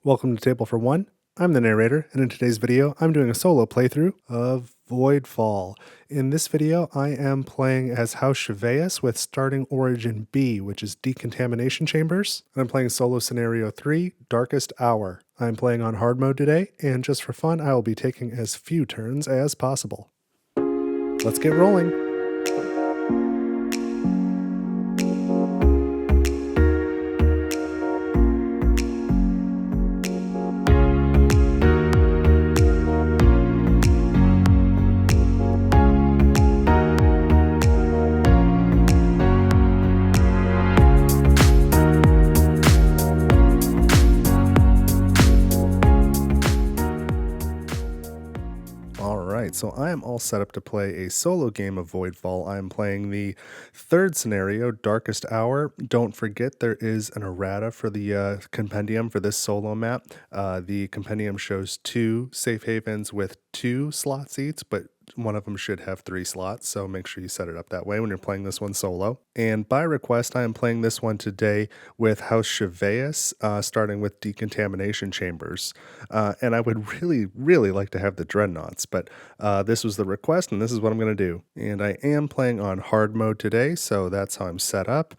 Welcome to Table for One. I'm the narrator, and in today's video, I'm doing a solo playthrough of Voidfall. In this video, I am playing as House Shiveus with starting origin B, which is Decontamination Chambers. I'm playing solo scenario 3, Darkest Hour. I'm playing on hard mode today, and just for fun, I will be taking as few turns as possible. Let's get rolling. So I am all set up to play a solo game of Voidfall. I am playing the third scenario, Darkest Hour. Don't forget there is an errata for the compendium for this solo map. The compendium shows 2 safe havens with 2 slot seats, but one of them should have 3 slots, so make sure you set it up that way when you're playing this one solo. And by request, I am playing this one today with House Shiveus, starting with Decontamination Chambers. And I would really like to have the Dreadnoughts, but this was the request, and this is what I'm going to do. And I am playing on hard mode today, so that's how I'm set up.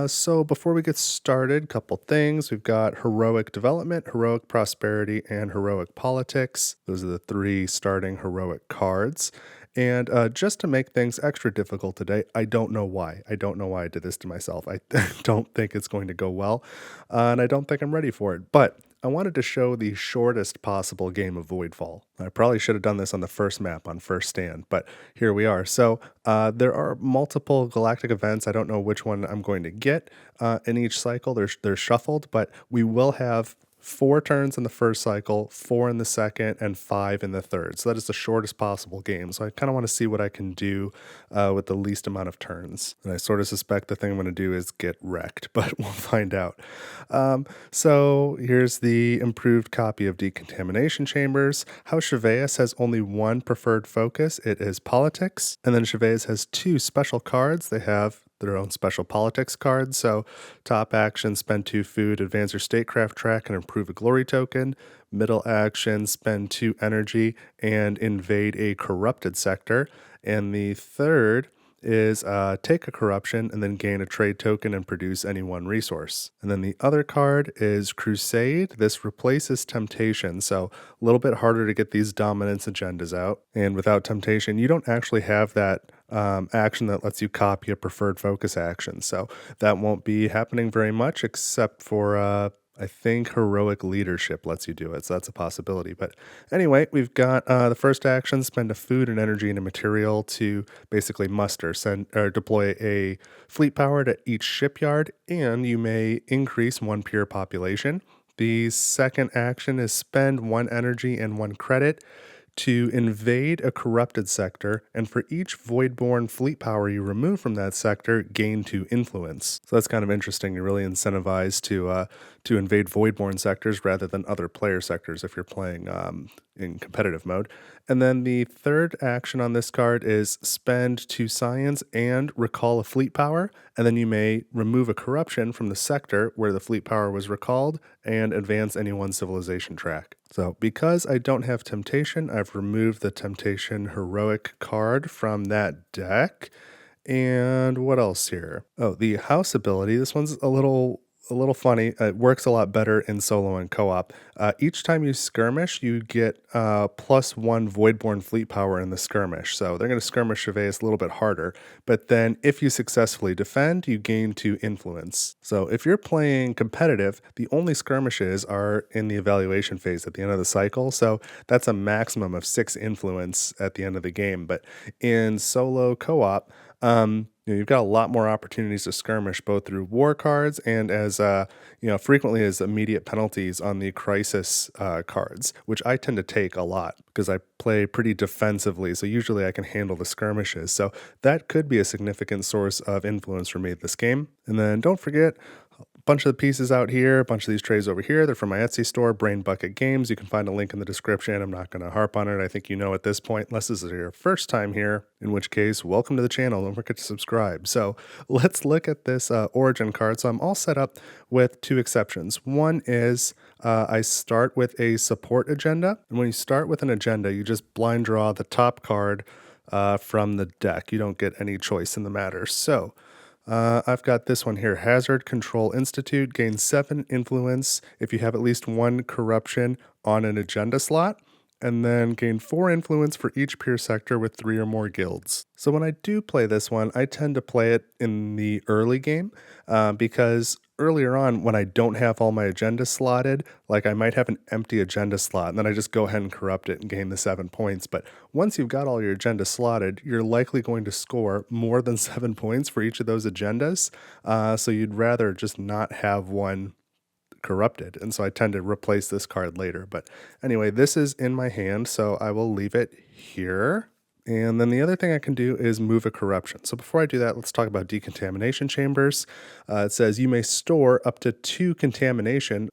So before we get started, couple things. We've got Heroic Development, Heroic Prosperity, and Heroic Politics. Those are the 3 starting heroic cards. And just to make things extra difficult today, I don't know why. I don't know why I did this to myself. I don't think it's going to go well, and I don't think I'm ready for it. But I wanted to show the shortest possible game of Voidfall. I probably should have done this on the first map on first stand, but here we are. So there are multiple galactic events. I don't know which one I'm going to get in each cycle. They're shuffled, but we will have 4 turns in the first cycle, 4 in the second, and 5 in the third. So that is the shortest possible game. So I kind of want to see what I can do with the least amount of turns. And I sort of suspect the thing I'm going to do is get wrecked, but we'll find out. So here's the improved copy of Decontamination Chambers. House Shiveus has only 1 preferred focus. It is politics. And then Shiveus has 2 special cards. They have their own special politics cards. So top action, spend 2 food, advance your statecraft track, and improve a glory token. Middle action, spend 2 energy and invade a corrupted sector. And the third is take a corruption and then gain a trade token and produce any 1 resource. And then the other card is Crusade. This replaces Temptation, so a little bit harder to get these dominance agendas out. And without Temptation, you don't actually have that action that lets you copy a preferred focus action. So that won't be happening very much except for I think Heroic Leadership lets you do it, so that's a possibility. But anyway, we've got the first action, spend a food, an energy, and a material to basically deploy a fleet power to each shipyard, and you may increase 1 pure population. The second action is spend 1 energy and 1 credit to invade a corrupted sector, and for each Voidborn fleet power you remove from that sector, gain 2 influence. So that's kind of interesting. You're really incentivized to invade Voidborn sectors rather than other player sectors if you're playing in competitive mode. And then the third action on this card is spend 2 science and recall a fleet power, and then you may remove a corruption from the sector where the fleet power was recalled and advance any 1 civilization track. So because I don't have Temptation, I've removed the Temptation Heroic card from that deck. And what else here? Oh, the House ability. This one's a little funny. It works a lot better in solo and co-op. Each time you skirmish, you get +1 Voidborn fleet power in the skirmish. So they're going to skirmish Shiveus a little bit harder. But then if you successfully defend, you gain 2 influence. So if you're playing competitive, the only skirmishes are in the evaluation phase at the end of the cycle. So that's a maximum of 6 influence at the end of the game. But in solo co-op, you've got a lot more opportunities to skirmish both through war cards and as frequently as immediate penalties on the crisis cards, which I tend to take a lot because I play pretty defensively. So usually I can handle the skirmishes. So that could be a significant source of influence for me this game. And then don't forget, bunch of the pieces out here, a bunch of these trays over here. They're from my Etsy store, Brain Bucket Games. You can find a link in the description. I'm not going to harp on it. I think you know at this point, unless this is your first time here, in which case, welcome to the channel. Don't forget to subscribe. So let's look at this origin card. So I'm all set up with two exceptions. One is I start with a support agenda. And when you start with an agenda, you just blind draw the top card from the deck. You don't get any choice in the matter. So I've got this one here. Hazard Control Institute gains 7 influence if you have at least 1 corruption on an agenda slot, and then gain 4 influence for each peer sector with 3 or more guilds. So when I do play this one, I tend to play it in the early game because earlier on when I don't have all my agendas slotted, like I might have an empty agenda slot and then I just go ahead and corrupt it and gain the 7 points. But once you've got all your agendas slotted, you're likely going to score more than 7 points for each of those agendas. So you'd rather just not have one corrupted, and so I tend to replace this card later. But anyway, this is in my hand, so I will leave it here. And then the other thing I can do is move a corruption. So before I do that, let's talk about Decontamination Chambers. It says you may store up to 2 corruption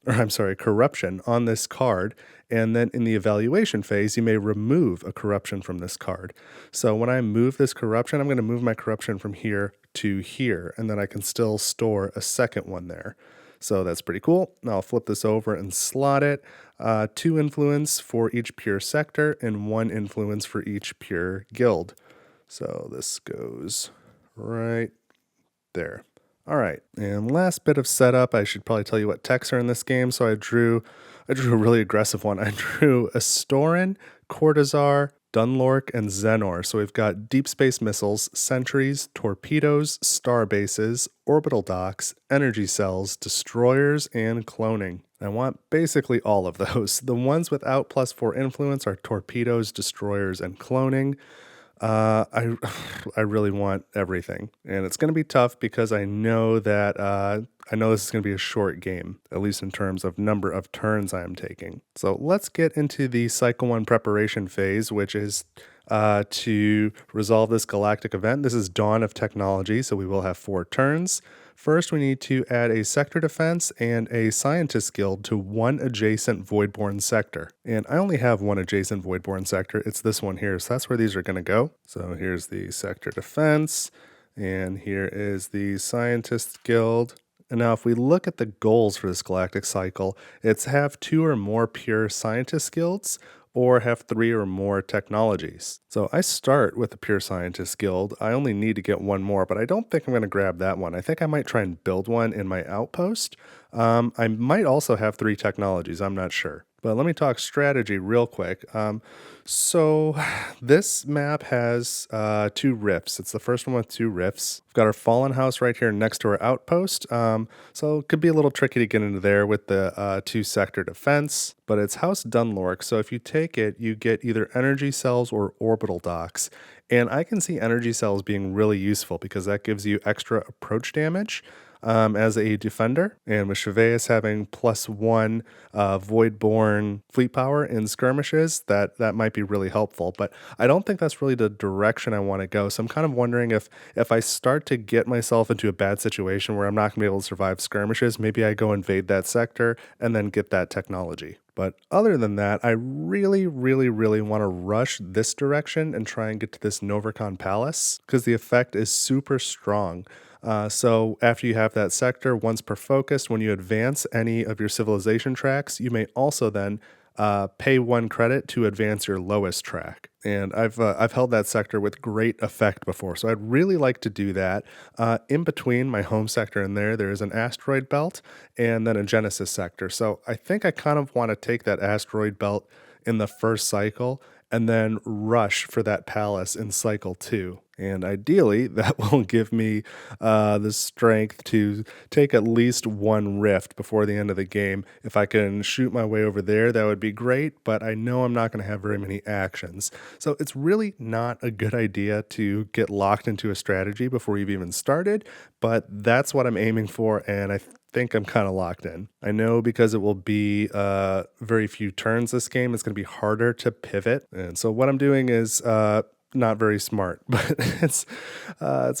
on this card, and then in the evaluation phase, you may remove a corruption from this card. So when I move this corruption, I'm going to move my corruption from here to here, and then I can still store a second one there. So that's pretty cool. Now I'll flip this over and slot it. 2 influence for each pure sector and 1 influence for each pure guild. So this goes right there. All right, and last bit of setup, I should probably tell you what techs are in this game. So I drew a really aggressive one. I drew Astorin, Cortazar, Dunlork, and Xenor. So we've got deep space missiles, sentries, torpedoes, star bases, orbital docks, energy cells, destroyers, and cloning. I want basically all of those. The ones without +4 influence are torpedoes, destroyers, and cloning. I really want everything, and it's going to be tough because I know that this is going to be a short game, at least in terms of number of turns I am taking. So let's get into the Cycle 1 preparation phase, which is to resolve this galactic event. This is Dawn of Technology, so we will have 4 turns. First, we need to add a sector defense and a scientist guild to 1 adjacent Voidborn sector. And I only have 1 adjacent Voidborn sector. It's this one here, so that's where these are going to go. So here's the sector defense, and here is the scientist guild. And now if we look at the goals for this galactic cycle, it's have 2 or more pure scientist guilds, or have 3 or more technologies. So I start with the Pure Scientist Guild. I only need to get 1 more, but I don't think I'm going to grab that one. I think I might try and build one in my outpost. I might also have 3 technologies. I'm not sure. But let me talk strategy real quick. So this map has 2 rifts. It's the first one with 2 rifts. We've got our Fallen House right here next to our outpost. So it could be a little tricky to get into there with the 2 sector defense, but it's House Dunlork. So if you take it, you get either energy cells or orbital docks. And I can see energy cells being really useful because that gives you extra approach damage. As a defender, and with Shiveus having +1 Voidborn fleet power in skirmishes, that might be really helpful. But I don't think that's really the direction I want to go. So I'm kind of wondering if I start to get myself into a bad situation where I'm not going to be able to survive skirmishes, maybe I go invade that sector and then get that technology. But other than that, I really, really, really want to rush this direction and try and get to this Novercon Palace because the effect is super strong. So after you have that sector, once per focus, when you advance any of your civilization tracks, you may also then pay 1 credit to advance your lowest track. And I've held that sector with great effect before, so I'd really like to do that. In between my home sector and there is an asteroid belt and then a Genesis sector. So I think I kind of want to take that asteroid belt in the first cycle and then rush for that palace in cycle 2. And ideally, that will give me the strength to take at least 1 rift before the end of the game. If I can shoot my way over there, that would be great, but I know I'm not going to have very many actions. So it's really not a good idea to get locked into a strategy before you've even started, but that's what I'm aiming for, and I think I'm kind of locked in. I know because it will be very few turns this game, it's going to be harder to pivot. And so what I'm doing is not very smart, but it's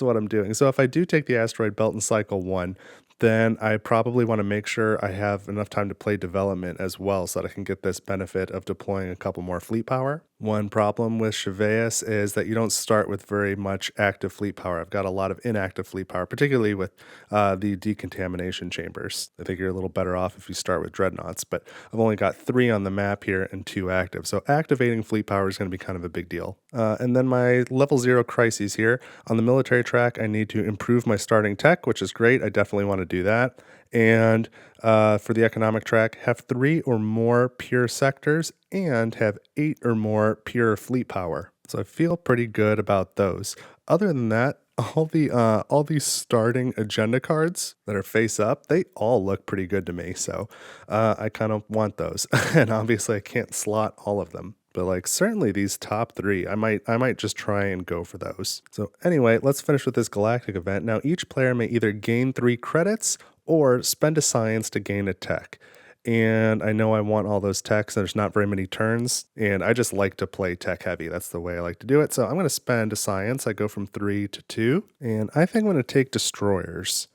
what I'm doing. So if I do take the asteroid belt in cycle 1, then I probably want to make sure I have enough time to play development as well so that I can get this benefit of deploying a couple more fleet power. One problem with Shiveus is that you don't start with very much active fleet power. I've got a lot of inactive fleet power, particularly with the Decontamination Chambers. I think you're a little better off if you start with Dreadnoughts, but I've only got 3 on the map here and 2 active. So activating fleet power is going to be kind of a big deal. And then my level 0 crises here. On the military track, I need to improve my starting tech, which is great. I definitely want to do that. And for the economic track, have 3 or more pure sectors and have 8 or more pure fleet power. So I feel pretty good about those. Other than that, all these starting agenda cards that are face up, they all look pretty good to me. So I kind of want those. And obviously I can't slot all of them. But like certainly these top 3, I might just try and go for those. So anyway, let's finish with this Galactic event. Now each player may either gain 3 credits or spend a science to gain a tech. And I know I want all those techs. There's not very many turns, and I just like to play tech heavy. That's the way I like to do it. So I'm going to spend a science. I go from 3 to 2, and I think I'm going to take destroyers.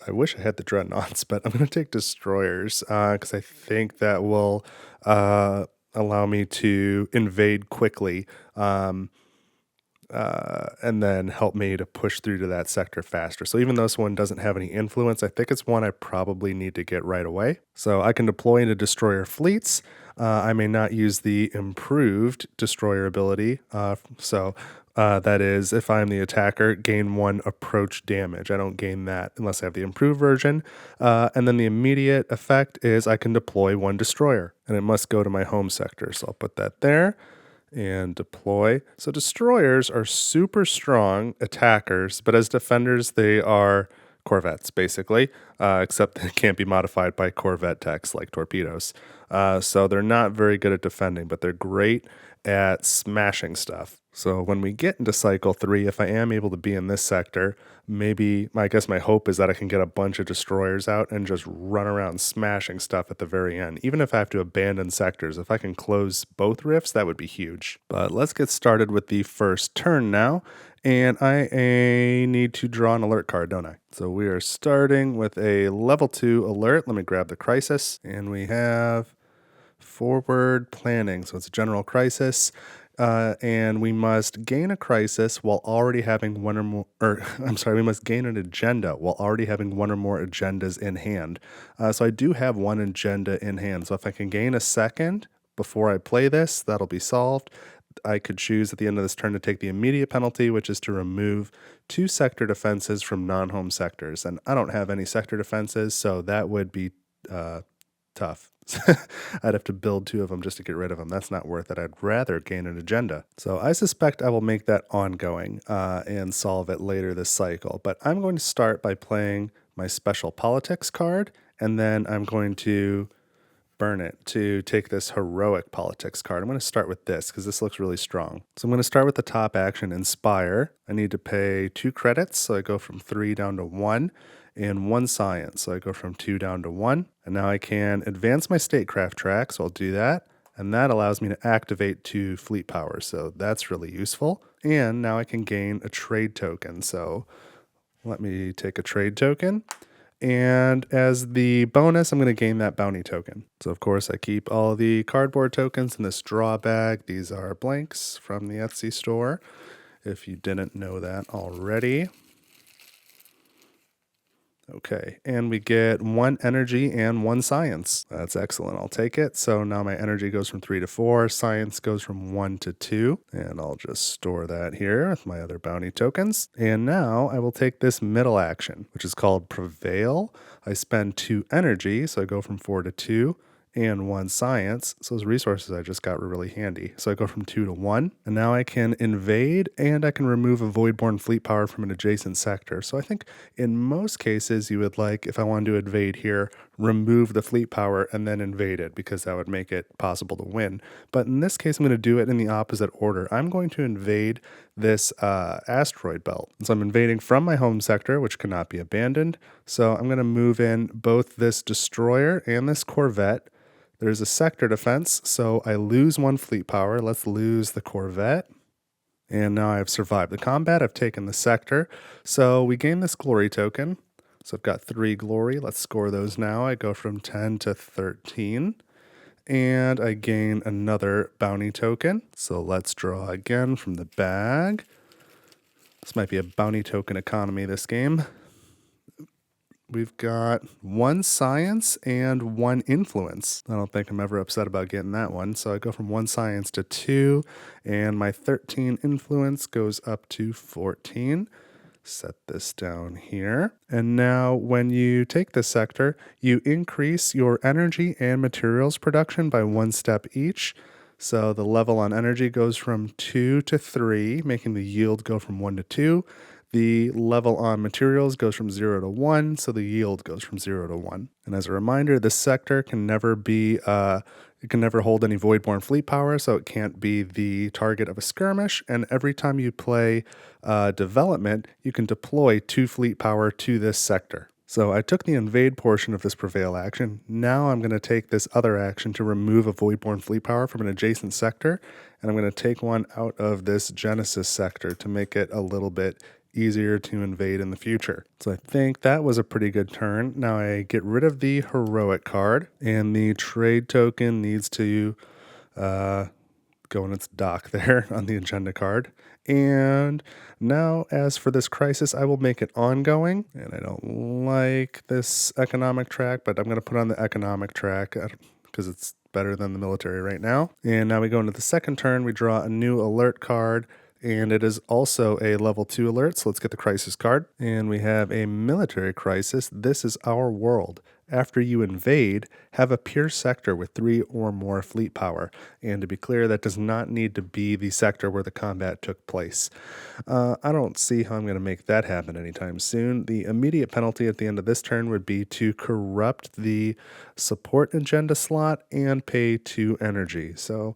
I wish I had the dreadnoughts, but I'm going to take destroyers because I think that will allow me to invade quickly. And then help me to push through to that sector faster. So even though this one doesn't have any influence, I think it's one I probably need to get right away. So I can deploy into destroyer fleets. I may not use the improved destroyer ability. That is, if I'm the attacker, gain 1 approach damage. I don't gain that unless I have the improved version. And then the immediate effect is I can deploy 1 destroyer, and it must go to my home sector. So I'll put that there and deploy. So destroyers are super strong attackers, but as defenders, they are corvettes, basically, except they can't be modified by corvette techs like torpedoes. So they're not very good at defending, but they're great at smashing stuff. So when we get into cycle 3, if I am able to be in this sector, maybe, I guess my hope is that I can get a bunch of destroyers out and just run around smashing stuff at the very end. Even if I have to abandon sectors, if I can close both rifts, that would be huge. But let's get started with the first turn now. And I need to draw an alert card, don't I? So we are starting with a level 2 alert. Let me grab the crisis. And we have forward planning. So it's a general crisis. And we must gain a crisis while already having one or more, we must gain an agenda while already having 1 or more agendas in hand. So I do have 1 agenda in hand. So if I can gain a second before I play this, that'll be solved. I could choose at the end of this turn to take the immediate penalty, which is to remove 2 sector defenses from non-home sectors. And I don't have any sector defenses, so that would be tough. I'd have to build 2 of them just to get rid of them. That's not worth it. I'd rather gain an agenda. So I suspect I will make that ongoing and solve it later this cycle. But I'm going to start by playing my special politics card, and then I'm going to burn it to take this heroic politics card. I'm going to start with this because this looks really strong. So I'm going to start with the top action, Inspire. I need to pay 2 credits, so I go from 3 down to 1. And 1 science, so I go from 2 down to 1. And now I can advance my statecraft track, so I'll do that. And that allows me to activate 2 fleet power, so that's really useful. And now I can gain a trade token, so let me take a trade token. And as the bonus, I'm going to gain that bounty token. So of course I keep all the cardboard tokens in this draw bag. These are blanks from the Etsy store, if you didn't know that already. Okay, and we get 1 energy and 1 science. That's excellent. I'll take it. So now my energy goes from 3 to 4. Science goes from 1 to 2. And I'll just store that here with my other bounty tokens. And now I will take this middle action, which is called Prevail. I spend 2 energy, so I go from 4 to 2. And 1 science. So those resources I just got were really handy. So I go from 2 to 1. And now I can invade and I can remove a voidborn fleet power from an adjacent sector. So I think in most cases you would like, if I wanted to invade here, remove the fleet power and then invade it because that would make it possible to win. But in this case, I'm going to do it in the opposite order. I'm going to invade this asteroid belt. So I'm invading from my home sector, which cannot be abandoned. So I'm going to move in both this destroyer and this corvette. There's a sector defense, so I lose 1 fleet power. Let's lose the corvette. And now I've survived the combat. I've taken the sector. So we gain this glory token. So I've got 3 glory. Let's score those now. I go from 10 to 13. And I gain another bounty token. So let's draw again from the bag. This might be a bounty token economy, this game. We've got 1 science and 1 influence. I don't think I'm ever upset about getting that one. So I go from 1 science to 2, and my 13 influence goes up to 14. Set this down here. And now when you take this sector, you increase your energy and materials production by 1 step each. So the level on energy goes from 2 to 3, making the yield go from 1 to 2. The level on materials goes from 0 to 1, so the yield goes from 0 to 1. And as a reminder, this sector can never be, it can never hold any Voidborn fleet power, so it can't be the target of a skirmish. And every time you play development, you can deploy 2 fleet power to this sector. So I took the invade portion of this prevail action. Now I'm going to take this other action to remove a Voidborn fleet power from an adjacent sector, and I'm going to take one out of this Genesis sector to make it a little bit easier to invade in the future. So I think that was a pretty good turn. Now I get rid of the heroic card, and the trade token needs to go in its dock there on the agenda card. And now as for this crisis, I will make it ongoing. And I don't like this economic track, but I'm going to put on the economic track because it's better than the military right now. And now we go into the second turn. We draw a new alert card, and it is also a level 2 alert. So let's get the crisis card. And we have a military crisis. This is our world. After you invade, have a pure sector with 3 or more fleet power. And to be clear, that does not need to be the sector where the combat took place. I don't see how I'm going to make that happen anytime soon. The immediate penalty at the end of this turn would be to corrupt the support agenda slot and pay 2 energy. So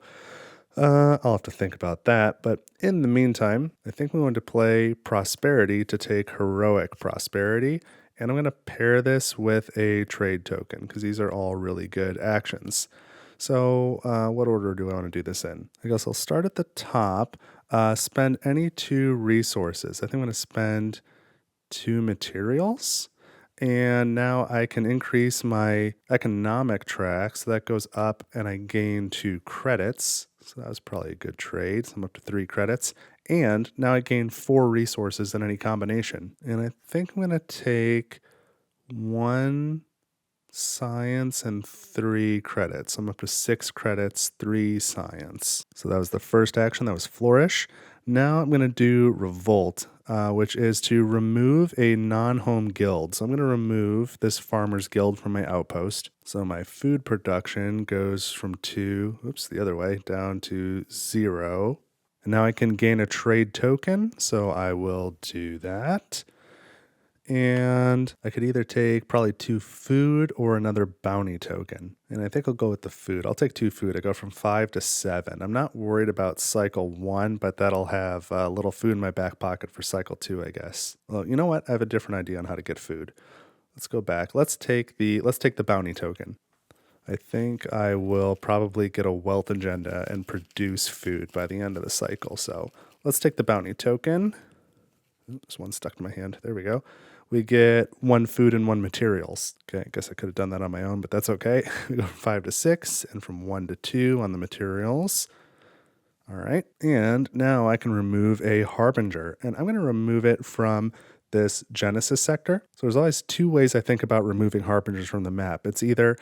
I'll have to think about that. But in the meantime, I think we want to play Prosperity to take Heroic Prosperity. And I'm going to pair this with a trade token because these are all really good actions. So what order do I want to do this in? I guess I'll start at the top. Spend any 2 resources. I think I'm going to spend 2 materials. And now I can increase my economic track. So that goes up and I gain 2 credits. So that was probably a good trade. So I'm up to 3 credits. And now I gain 4 resources in any combination. And I think I'm going to take 1 science and 3 credits. I'm up to 6 credits, 3 science. So that was the first action. That was Flourish. Now I'm going to do Revolt, which is to remove a non-home guild. So I'm going to remove this farmer's guild from my outpost. So my food production goes from 2, the other way, down to 0. And now I can gain a trade token, so I will do that. And I could either take probably 2 food or another bounty token. And I think I'll go with the food. I'll take 2 food. I go from 5 to 7. I'm not worried about cycle 1, but that'll have a little food in my back pocket for cycle 2, I guess. Well, you know what? I have a different idea on how to get food. Let's go back. Let's take the bounty token. I think I will probably get a wealth agenda and produce food by the end of the cycle. So let's take the bounty token. There's one stuck in my hand. There we go. We get 1 food and 1 materials. Okay, I guess I could have done that on my own, but that's okay. We go from 5 to 6 and from 1 to 2 on the materials. All right, and now I can remove a Harbinger, and I'm going to remove it from this Genesis sector. So there's always 2 ways I think about removing Harbingers from the map. It's either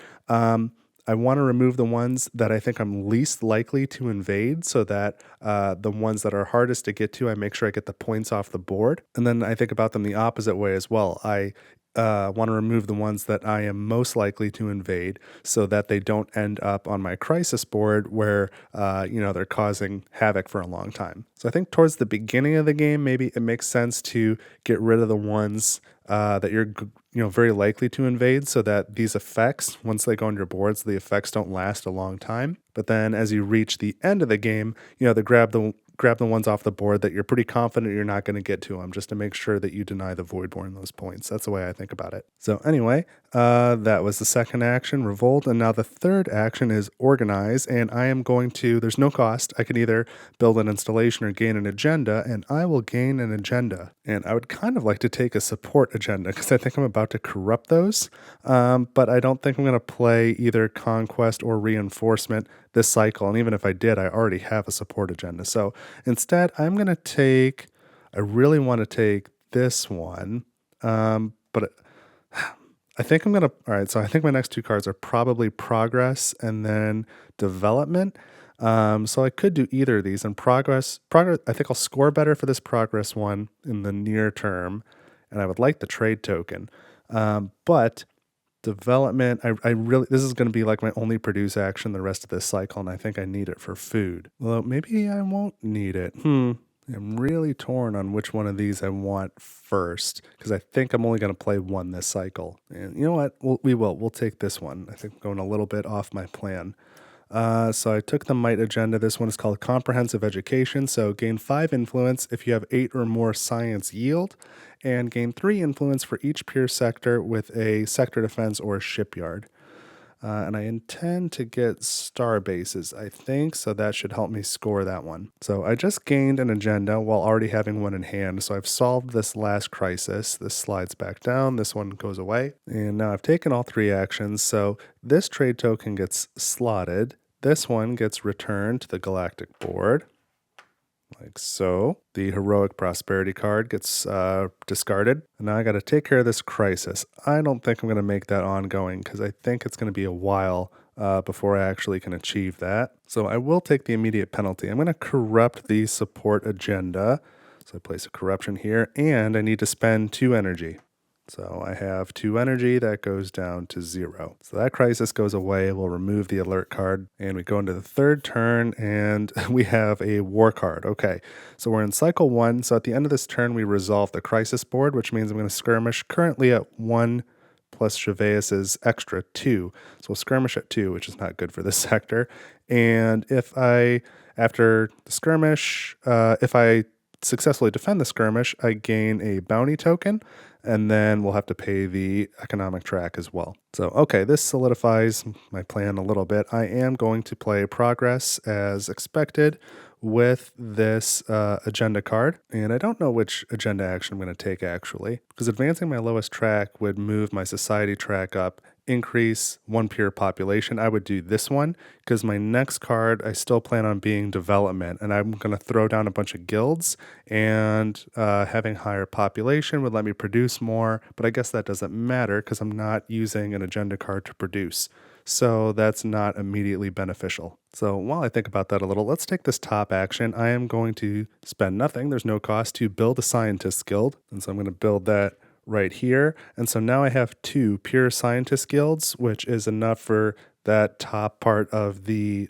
I want to remove the ones that I think I'm least likely to invade so that the ones that are hardest to get to, I make sure I get the points off the board. And then I think about them the opposite way as well. I want to remove the ones that I am most likely to invade so that they don't end up on my crisis board where, they're causing havoc for a long time. So I think towards the beginning of the game, maybe it makes sense to get rid of the ones that you're very likely to invade so that these effects, once they go on your boards, the effects don't last a long time. But then as you reach the end of the game, they grab grab the ones off the board that you're pretty confident you're not going to get to them, just to make sure that you deny the Voidborn those points. That's the way I think about it. So anyway, that was the second action, Revolt, and now the third action is Organize, and I am going to, there's no cost, I can either build an installation or gain an agenda, and I will gain an agenda. And I would kind of like to take a support agenda, because I think I'm about to corrupt those, but I don't think I'm going to play either Conquest or Reinforcement this cycle, and even if I did, I already have a support agenda. So instead, I'm going to take, I really want to take this one, but I think I'm going to, all right, so I think my next two cards are probably Progress and then Development. So I could do either of these, and progress, I think I'll score better for this Progress one in the near term, and I would like the trade token. But Development, I really, this is going to be like my only produce action the rest of this cycle, and I think I need it for food. Well, maybe I won't need it. I'm really torn on which one of these I want first, because I think I'm only going to play one this cycle. And you know what? We'll take this one. I think I'm going a little bit off my plan. So I took the Might agenda. This one is called Comprehensive Education. So gain 5 influence if you have 8 or more science yield, and gain 3 influence for each peer sector with a sector defense or shipyard. And I intend to get star bases, I think, so that should help me score that one. So I just gained an agenda while already having one in hand, so I've solved this last crisis. This slides back down, this one goes away, and now I've taken all 3 actions, so this trade token gets slotted, this one gets returned to the Galactic board, like so. The Heroic Prosperity card gets discarded. And now I got to take care of this crisis. I don't think I'm going to make that ongoing because I think it's going to be a while before I actually can achieve that. So I will take the immediate penalty. I'm going to corrupt the support agenda. So I place a corruption here, and I need to spend 2 energy. So I have 2 energy, that goes down to 0. So that crisis goes away, we'll remove the alert card, and we go into the third turn, and we have a war card. Okay, so we're in cycle 1, so at the end of this turn we resolve the crisis board, which means I'm going to skirmish currently at 1 plus Shiveus' extra 2. So we'll skirmish at 2, which is not good for this sector. And if I, after the skirmish, if I successfully defend the skirmish, I gain a bounty token, and then we'll have to pay the economic track as well. So, okay, this solidifies my plan a little bit. I am going to play Progress as expected with this agenda card, and I don't know which agenda action I'm going to take actually, because advancing my lowest track would move my society track up, increase 1 peer population. I would do this one because my next card I still plan on being development, and I'm going to throw down a bunch of guilds, and having higher population would let me produce more, but I guess that doesn't matter because I'm not using an agenda card to produce. So that's not immediately beneficial. So while I think about that a little, let's take this top action. I am going to spend nothing, there's no cost, to build a scientist guild, and so I'm going to build that right here. And so now I have 2 pure scientist guilds, which is enough for that top part of the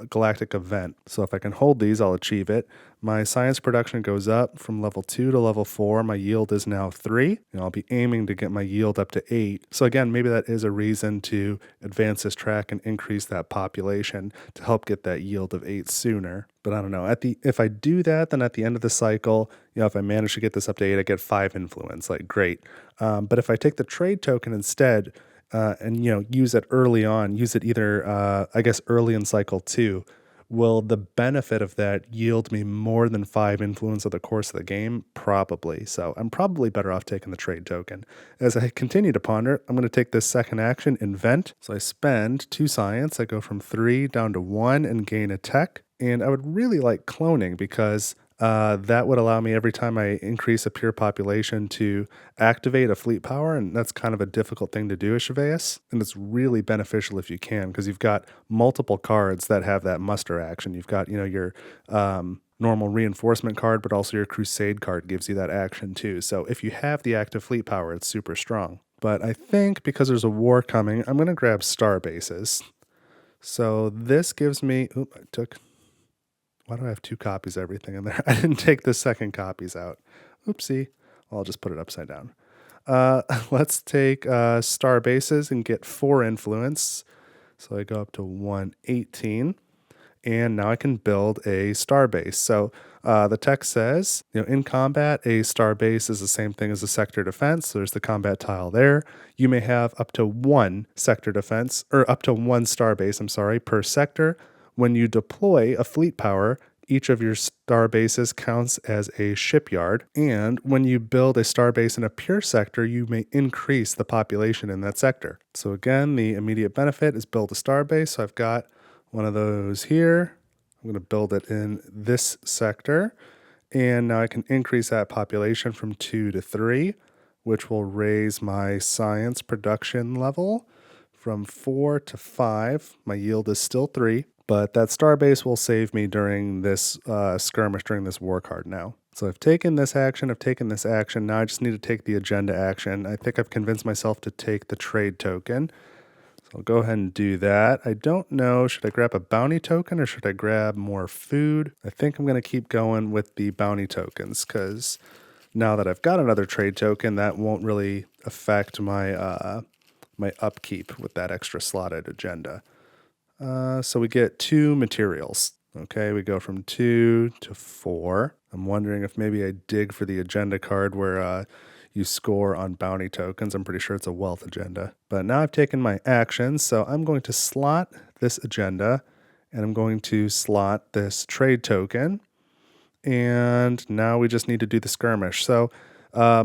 Galactic event. So if I can hold these, I'll achieve it. My science production goes up from level 2 to level 4. My yield is now 3, and I'll be aiming to get my yield up to 8. So again, maybe that is a reason to advance this track and increase that population to help get that yield of 8 sooner. But I don't know. If I do that, then at the end of the cycle, if I manage to get this up to 8, I get 5 influence. Like, great. But if I take the trade token instead, and use it early on, use it either I guess early in cycle 2, will the benefit of that yield me more than 5 influence over the course of the game? Probably. So I'm probably better off taking the trade token. As I continue to ponder, I'm going to take this second action, Invent. So I spend 2 science. I go from 3 down to 1 and gain a tech. And I would really like cloning because that would allow me every time I increase a pure population to activate a fleet power, and that's kind of a difficult thing to do as Shiveus, and it's really beneficial if you can, because you've got multiple cards that have that muster action. You've got, your normal reinforcement card, but also your Crusade card gives you that action too. So if you have the active fleet power, it's super strong. But I think because there's a war coming, I'm going to grab star bases. So this gives me, why do I have 2 copies of everything in there? I didn't take the second copies out. Oopsie. Well, I'll just put it upside down. Let's take star bases and get 4 influence. So I go up to 118. and now I can build a starbase. So the text says, in combat, a starbase is the same thing as a sector defense. So there's the combat tile there. You may have up to one sector defense, or up to one starbase, per sector. When you deploy a fleet power, each of your star bases counts as a shipyard. And when you build a starbase in a pure sector, you may increase the population in that sector. So again, the immediate benefit is build a starbase. So I've got one of those here. I'm going to build it in this sector. And now I can increase that population from 2 to 3, which will raise my science production level from 4 to 5. My yield is still 3, but that starbase will save me during this skirmish, during this war card now. So I've taken this action, now I just need to take the agenda action. I think I've convinced myself to take the trade token. So I'll go ahead and do that. I don't know, should I grab a bounty token or should I grab more food? I think I'm going to keep going with the bounty tokens because now that I've got another trade token, that won't really affect my my upkeep with that extra slotted agenda. So we get 2 materials. Okay, we go from 2 to 4. I'm wondering if maybe I dig for the agenda card where you score on bounty tokens. I'm pretty sure it's a wealth agenda. But now I've taken my actions, so I'm going to slot this agenda, and I'm going to slot this trade token. And now we just need to do the skirmish. So I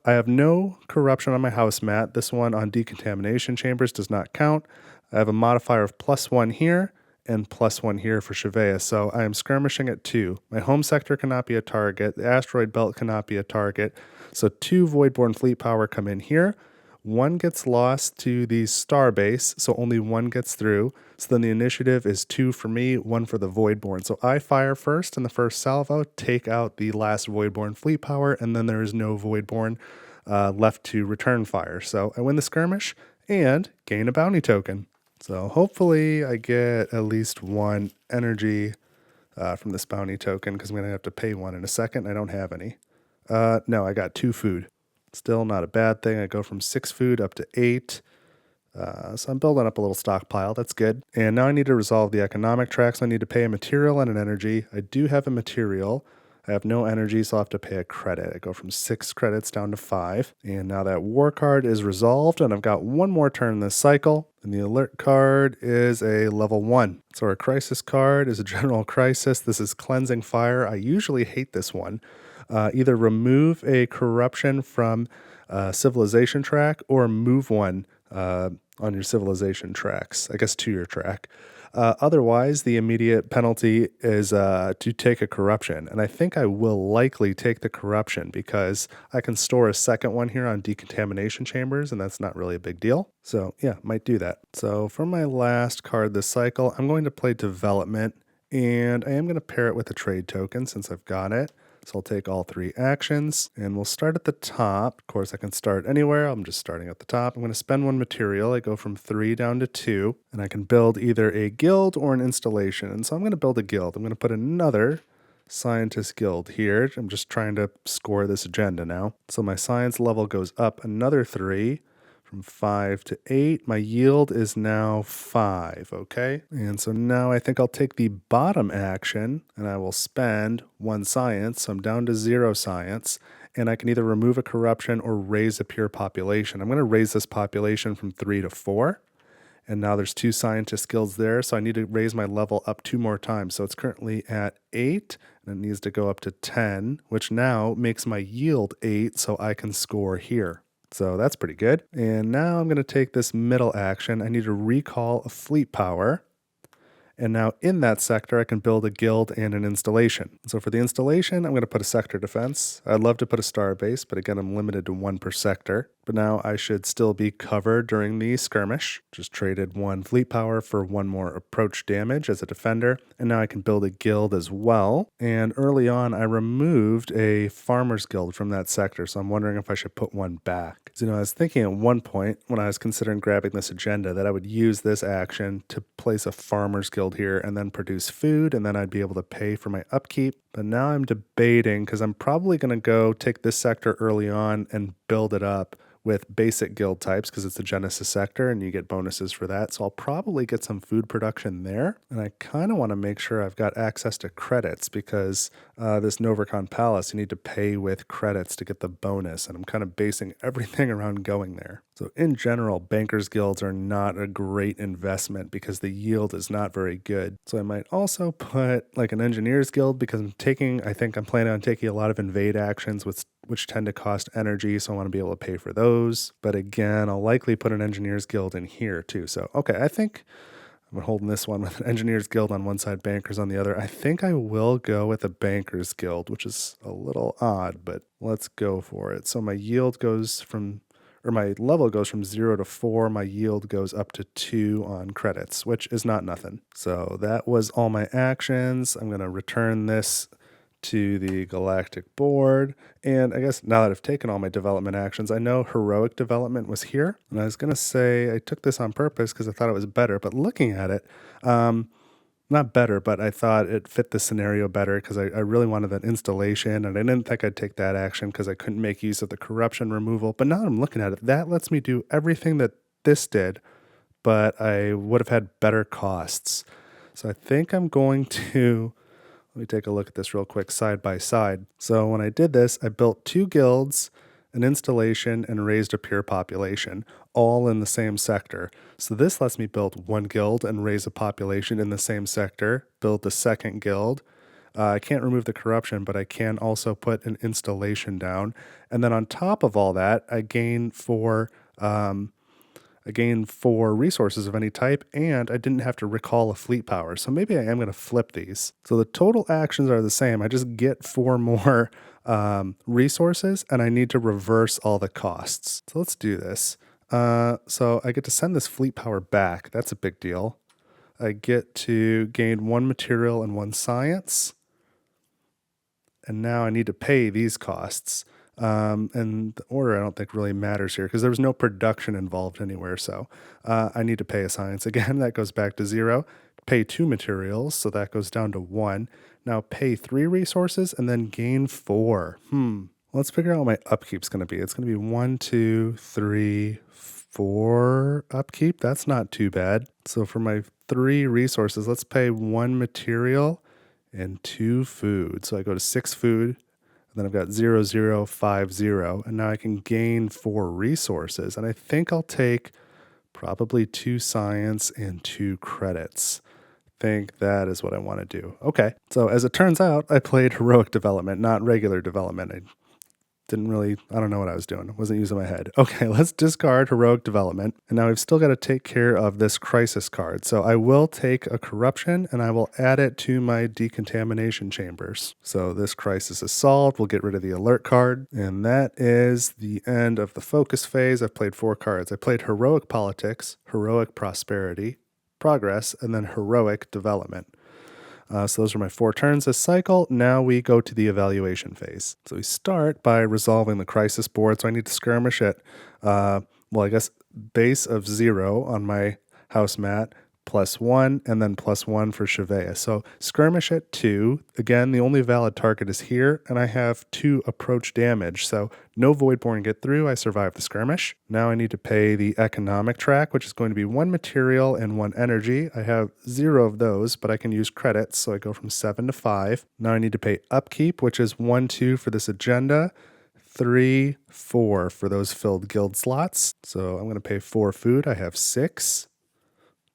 have no corruption on my house mat. This one on Decontamination Chambers does not count. I have a modifier of +1 here and +1 here for Shiveus. So I am skirmishing at 2. My home sector cannot be a target. The asteroid belt cannot be a target. So 2 Voidborn fleet power come in here. 1 gets lost to the starbase, so only 1 gets through. So then the initiative is 2 for me, 1 for the Voidborn. So I fire first in the first salvo, take out the last Voidborn fleet power, and then there is no Voidborn left to return fire. So I win the skirmish and gain a bounty token. So hopefully I get at least 1 energy from this bounty token because I'm going to have to pay 1 in a second. I don't have any. No, I got 2 food. Still not a bad thing. I go from 6 food up to 8. So I'm building up a little stockpile. That's good. And now I need to resolve the economic tracks. I need to pay a material and an energy. I do have a material. I have no energy, so I'll have to pay a credit. I go from 6 credits down to 5. And now that war card is resolved, and I've got 1 more turn this cycle. And the alert card is a level 1. So our crisis card is a general crisis. This is Cleansing Fire. I usually hate this one. Either remove a corruption from civilization track or move one on your civilization tracks, I guess to your track. Otherwise, the immediate penalty is to take a corruption. And I think I will likely take the corruption because I can store a second one here on Decontamination Chambers, and that's not really a big deal. So yeah, might do that. So for my last card this cycle, I'm going to play Development, and I am going to pair it with a trade token since I've got it. So I'll take all 3 actions, and we'll start at the top. Of course, I can start anywhere. I'm just starting at the top. I'm going to spend 1 material. I go from 3 down to 2, and I can build either a guild or an installation. And so I'm going to build a guild. I'm going to put another scientist guild here. I'm just trying to score this agenda now. So my science level goes up another 3. From 5 to 8, my yield is now 5, okay? And so now I think I'll take the bottom action, and I will spend 1 science, so I'm down to 0 science, and I can either remove a corruption or raise a pure population. I'm going to raise this population from 3 to 4, and now there's 2 scientist guilds there, so I need to raise my level up 2 more times. So it's currently at 8, and it needs to go up to 10, which now makes my yield 8, so I can score here. So that's pretty good. And now I'm going to take this middle action. I need to recall a fleet power. And now in that sector, I can build a guild and an installation. So for the installation, I'm going to put a sector defense. I'd love to put a star base, but again, I'm limited to 1 per sector. But now I should still be covered during the skirmish. Just traded 1 fleet power for 1 more approach damage as a defender. And now I can build a guild as well. And early on, I removed a farmer's guild from that sector. So I'm wondering if I should put 1 back. So, I was thinking at one point when I was considering grabbing this agenda that I would use this action to place a farmer's guild here and then produce food, and then I'd be able to pay for my upkeep. But now I'm debating because I'm probably going to go take this sector early on and build it up with basic guild types because it's the Genesis sector and you get bonuses for that. So I'll probably get some food production there. And I kind of want to make sure I've got access to credits because this Novercon Palace, you need to pay with credits to get the bonus. And I'm kind of basing everything around going there. So in general, bankers guilds are not a great investment because the yield is not very good. So I might also put like an engineers guild because I think I'm planning on taking a lot of invade actions which tend to cost energy, so I want to be able to pay for those. But again, I'll likely put an engineers guild in here too. So, okay, I think I'm holding this one with an engineers guild on one side, bankers on the other. I think I will go with a bankers guild, which is a little odd, but let's go for it. So my level goes from 0 to 4. My yield goes up to 2 on credits, which is not nothing. So that was all my actions. I'm going to return this to the Galactic board. And I guess now that I've taken all my development actions, I know heroic development was here. And I was going to say I took this on purpose because I thought it was better. But looking at it, not better, but I thought it fit the scenario better because I really wanted that installation. And I didn't think I'd take that action because I couldn't make use of the corruption removal. But now that I'm looking at it, that lets me do everything that this did, but I would have had better costs. So I think I'm going to... Let me take a look at this real quick side by side. So when I did this, I built 2 guilds, an installation, and raised a pure population, all in the same sector. So this lets me build 1 guild and raise a population in the same sector, build the second guild. I can't remove the corruption, but I can also put an installation down. And then on top of all that, I gain 4 resources of any type, and I didn't have to recall a fleet power. So maybe I am going to flip these. So the total actions are the same. I just get 4 more resources, and I need to reverse all the costs. So let's do this. So I get to send this fleet power back. That's a big deal. I get to gain 1 material and 1 science. And now I need to pay these costs. And the order I don't think really matters here because there was no production involved anywhere. So I need to pay a science again. That goes back to 0. Pay 2 materials, so that goes down to 1. Now pay 3 resources and then gain 4. Let's figure out what my upkeep's going to be. It's going to be 1, 2, 3, 4 upkeep. That's not too bad. So for my 3 resources, let's pay 1 material and 2 food. So I go to 6 food. Then I've got 0, 0, 5, 0, and now I can gain 4 resources. And I think I'll take probably 2 science and 2 credits. I think that is what I want to do. Okay, so as it turns out, I played heroic development, not regular development. I don't know what I was doing. I wasn't using my head. Okay, let's discard heroic development. And now we've still got to take care of this crisis card. So I will take a corruption and I will add it to my decontamination chambers. So this crisis is solved. We'll get rid of the alert card. And that is the end of the focus phase. I've played 4 cards. I played heroic politics, heroic prosperity, progress, and then heroic development. So those are my 4 turns this cycle. Now we go to the evaluation phase. So we start by resolving the crisis board. So I need to skirmish at, base of 0 on my house mat, +1, and then +1 for Shiveus. So skirmish at 2. Again, the only valid target is here, and I have 2 approach damage. So no Voidborn get through. I survive the skirmish. Now I need to pay the economic track, which is going to be 1 material and 1 energy. I have 0 of those, but I can use credits, so I go from 7 to 5. Now I need to pay upkeep, which is 1, 2 for this agenda, 3, 4 for those filled guild slots. So I'm going to pay 4 food. I have 6.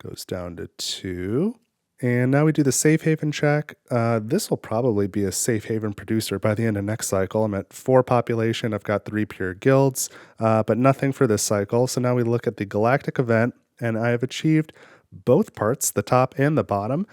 Goes down to 2. And now we do the safe haven check. This will probably be a safe haven producer by the end of next cycle. I'm at 4 population. I've got 3 pure guilds, but nothing for this cycle. So now we look at the Galactic event, and I have achieved both parts, the top and the bottom.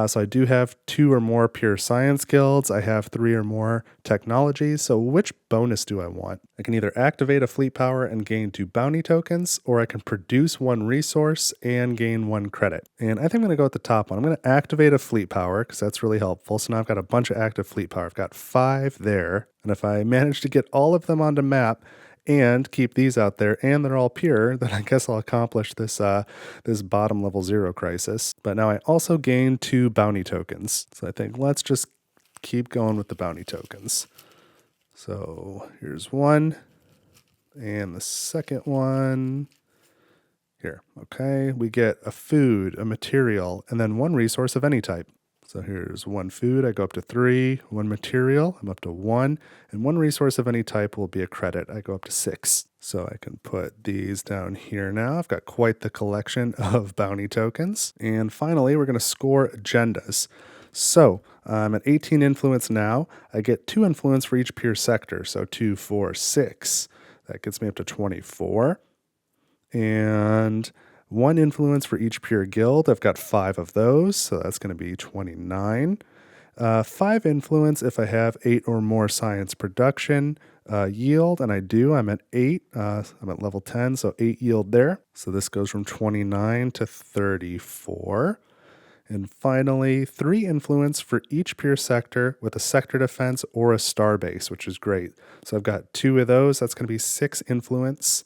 So I do have 2 or more pure science guilds. I have 3 or more technologies. So which bonus do I want? I can either activate a fleet power and gain 2 bounty tokens, or I can produce 1 resource and gain 1 credit. And I think I'm going to go with the top one. I'm going to activate a fleet power because that's really helpful. So now I've got a bunch of active fleet power. I've got 5 there. And if I manage to get all of them onto map, and keep these out there, and they're all pure, then I guess I'll accomplish this this bottom level 0 crisis. But now I also gain 2 bounty tokens. So I think let's just keep going with the bounty tokens. So here's 1, And the second one here. Okay, we get a food, a material, and then one resource of any type. So here's one food, I go up to 3, one material, I'm up to 1, and one resource of any type will be a credit, I go up to 6. So I can put these down here now. I've got quite the collection of bounty tokens. And finally, we're going to score agendas. So I'm at 18 influence now. I get 2 influence for each peer sector, so 2, 4, 6. That gets me up to 24. And 1 influence for each peer guild. I've got 5 of those, so that's going to be 29. 5 influence if I have 8 or more science production yield, and I do. I'm at 8. I'm at level 10, so 8 yield there. So this goes from 29 to 34. And finally, 3 influence for each peer sector with a sector defense or a star base, which is great. So I've got 2 of those. That's going to be 6 influence.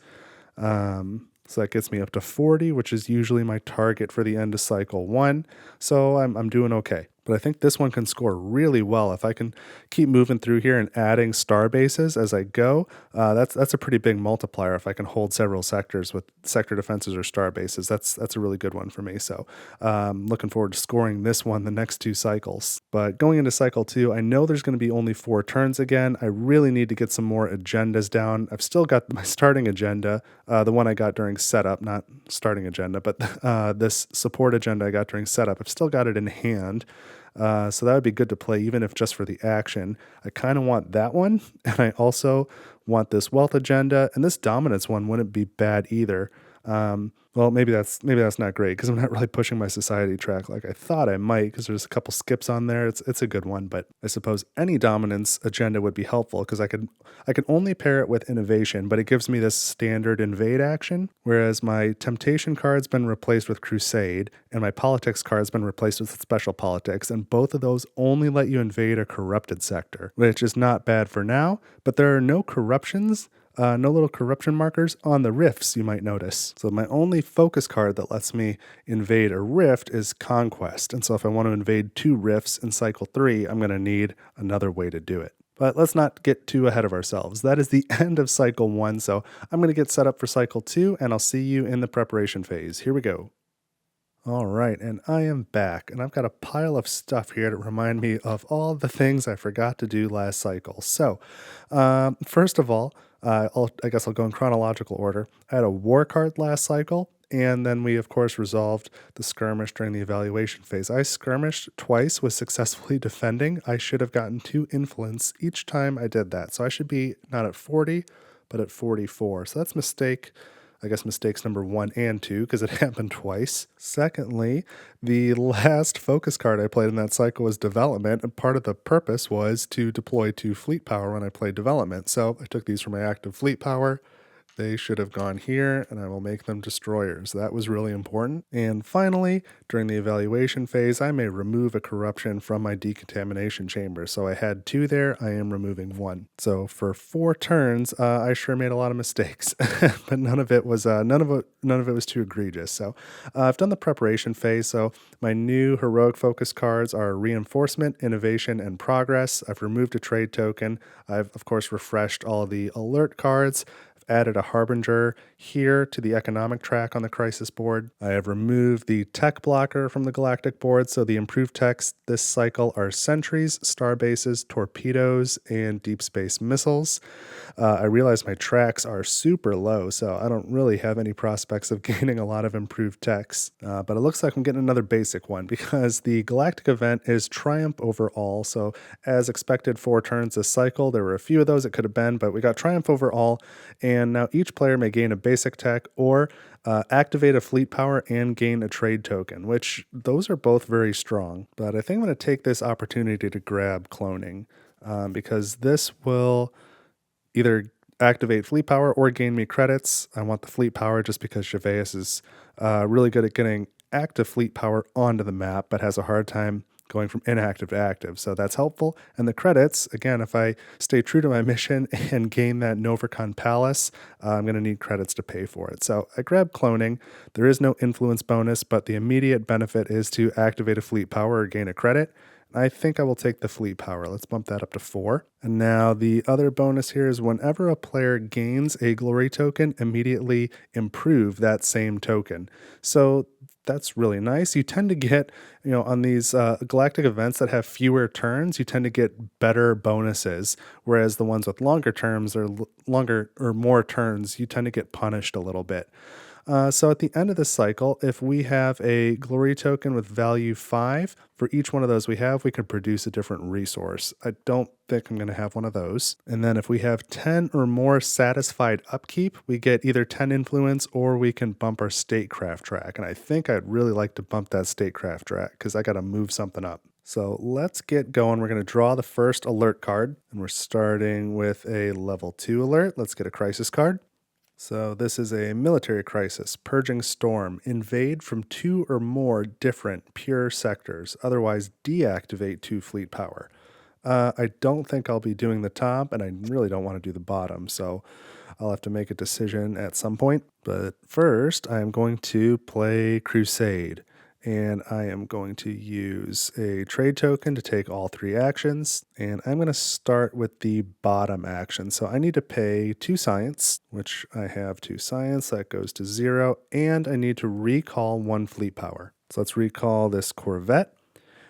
So that gets me up to 40, which is usually my target for the end of cycle 1. So I'm doing okay. But I think this one can score really well. If I can keep moving through here and adding star bases as I go, that's a pretty big multiplier. If I can hold several sectors with sector defenses or star bases, that's a really good one for me. So looking forward to scoring this one the next 2 cycles. But going into cycle 2, I know there's going to be only 4 turns again. I really need to get some more agendas down. I've still got my starting agenda, the one I got during setup, not starting agenda, but this support agenda I got during setup. I've still got it in hand. So that would be good to play even if just for the action. I kind of want that one, and I also want this wealth agenda, and this dominance one wouldn't be bad either. Well, maybe that's not great because I'm not really pushing my society track like I thought I might, because there's a couple skips on there. It's a good one, but I suppose any dominance agenda would be helpful because I can only pair it with innovation, but it gives me this standard invade action, whereas my temptation card's been replaced with Crusade and my politics card's been replaced with special politics, and both of those only let you invade a corrupted sector, which is not bad for now, but there are no corruptions. No little corruption markers on the rifts, you might notice. So my only focus card that lets me invade a rift is Conquest. And so if I want to invade 2 rifts in cycle 3, I'm going to need another way to do it. But let's not get too ahead of ourselves. That is the end of cycle 1. So I'm going to get set up for cycle 2, and I'll see you in the preparation phase. Here we go. All right, and I am back, and I've got a pile of stuff here to remind me of all the things I forgot to do last cycle. So, first of all, I guess I'll go in chronological order. I had a war card last cycle, and then we, of course, resolved the skirmish during the evaluation phase. I skirmished twice with successfully defending. I should have gotten 2 influence each time I did that. So I should be not at 40, but at 44. So that's mistakes number 1 and 2 because it happened twice. Secondly, the last focus card I played in that cycle was development, and part of the purpose was to deploy 2 fleet power when I played development. So I took these for my active fleet power. They should have gone here, and I will make them destroyers. That was really important. And finally, during the evaluation phase, I may remove a corruption from my Decontamination Chambers. So I had 2 there, I am removing 1. So for 4 turns, I sure made a lot of mistakes, but none of it was too egregious. So I've done the preparation phase. So my new heroic focus cards are Reinforcement, Innovation, and Progress. I've removed a trade token. I've, of course, refreshed all the alert cards. Added a Harbinger here to the economic track on the Crisis board. I have removed the tech blocker from the Galactic board, so the improved techs this cycle are sentries, star bases, torpedoes, and deep space missiles. I realize my tracks are super low, so I don't really have any prospects of gaining a lot of improved techs, but it looks like I'm getting another basic one because the Galactic event is Triumph over all, so as expected 4 turns this cycle. There were a few of those it could have been, but we got Triumph over all, and now each player may gain a basic tech or activate a fleet power and gain a trade token, which those are both very strong. But I think I'm going to take this opportunity to grab cloning because this will either activate fleet power or gain me credits. I want the fleet power just because Shiveus is really good at getting active fleet power onto the map, but has a hard time going from inactive to active. So that's helpful. And the credits, again, if I stay true to my mission and gain that Novercon Palace, I'm going to need credits to pay for it. So I grab cloning. There is no influence bonus, but the immediate benefit is to activate a fleet power or gain a credit. I think I will take the fleet power. Let's bump that up to 4. And now the other bonus here is whenever a player gains a glory token, immediately improve that same token. So that's really nice. You tend to get, on these galactic events that have fewer turns, you tend to get better bonuses, whereas the ones with longer terms or longer or more turns, you tend to get punished a little bit. So at the end of the cycle, if we have a glory token with value 5, for each one of those we have, we can produce a different resource. I don't think I'm going to have one of those. And then if we have 10 or more satisfied upkeep, we get either 10 influence or we can bump our statecraft track. And I think I'd really like to bump that statecraft track because I got to move something up. So let's get going. We're going to draw the first alert card, and we're starting with a level 2 alert. Let's get a crisis card. So this is a military crisis, purging storm, invade from 2 or more different pure sectors, otherwise deactivate 2 fleet power. I don't think I'll be doing the top, and I really don't want to do the bottom, so I'll have to make a decision at some point. But first, I am going to play Crusade. And I am going to use a trade token to take all 3 actions. And I'm going to start with the bottom action. So I need to pay 2 science, which I have 2 science. That goes to 0. And I need to recall 1 fleet power. So let's recall this Corvette.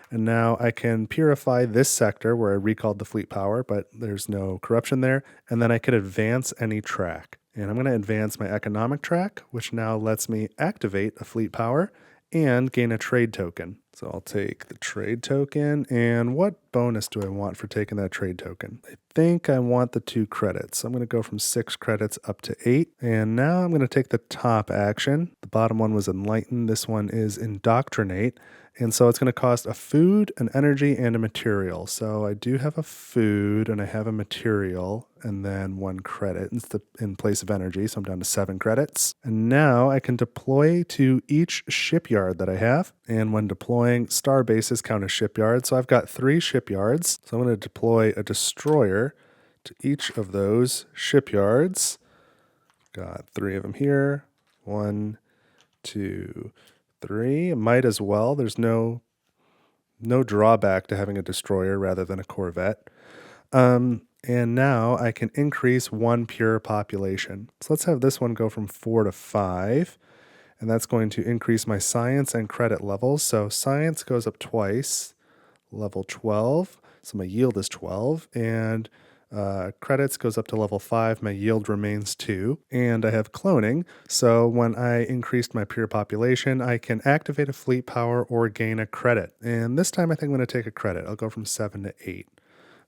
And now I can purify this sector where I recalled the fleet power, but there's no corruption there. And then I can advance any track. And I'm going to advance my economic track, which now lets me activate a fleet power and gain a trade token. So I'll take the trade token, and what bonus do I want for taking that trade token? I think I want the 2 credits. So I'm going to go from 6 credits up to 8, and now I'm going to take the top action. The bottom one was Enlighten, this one is Indoctrinate, and so it's going to cost a food, an energy, and a material. So I do have a food, and I have a material, and then 1 credit in place of energy, so I'm down to 7 credits. And now I can deploy to each shipyard that I have, and when deploying, star bases count as shipyards. So I've got 3 shipyards, so I'm going to deploy a destroyer to each of those shipyards. Got 3 of them here. 1, 2, 3. Might as well. There's no drawback to having a destroyer rather than a corvette. And now I can increase 1 pure population. So let's have this one go from 4 to 5. And that's going to increase my science and credit levels. So science goes up twice, level 12. So my yield is 12. And credits goes up to level 5. My yield remains 2. And I have cloning. So when I increased my pure population, I can activate a fleet power or gain a credit. And this time I think I'm going to take a credit. I'll go from 7 to 8.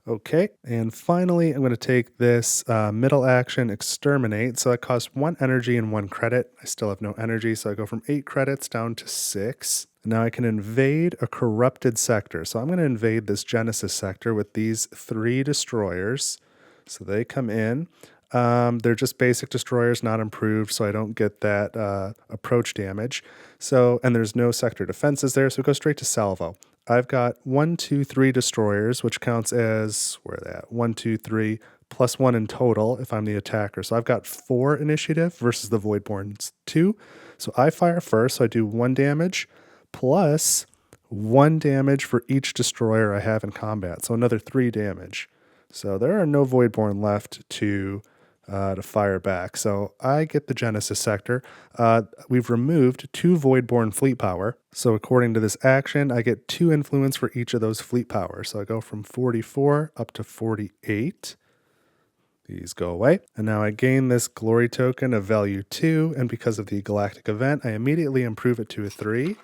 Okay, and finally, I'm going to take this middle action, Exterminate. So it costs 1 energy and 1 credit. I still have no energy, so I go from 8 credits down to 6. Now I can invade a corrupted sector. So I'm going to invade this Genesis sector with these 3 destroyers. So they come in. They're just basic destroyers, not improved, so I don't get that approach damage. And there's no sector defenses there, so it goes straight to salvo. I've got 1, 2, 3 destroyers, which counts as, where are they at? 1, 2, 3, plus 1 in total if I'm the attacker. So I've got 4 initiative versus the Voidborn's 2. So I fire first, so I do 1 damage, plus 1 damage for each destroyer I have in combat. So another 3 damage. So there are no Voidborn left to fire back. So I get the Genesis sector. We've removed 2 Voidborn fleet power. So according to this action, I get 2 influence for each of those fleet powers. So I go from 44 up to 48. These go away. And now I gain this glory token of value 2. And because of the Galactic event, I immediately improve it to a 3.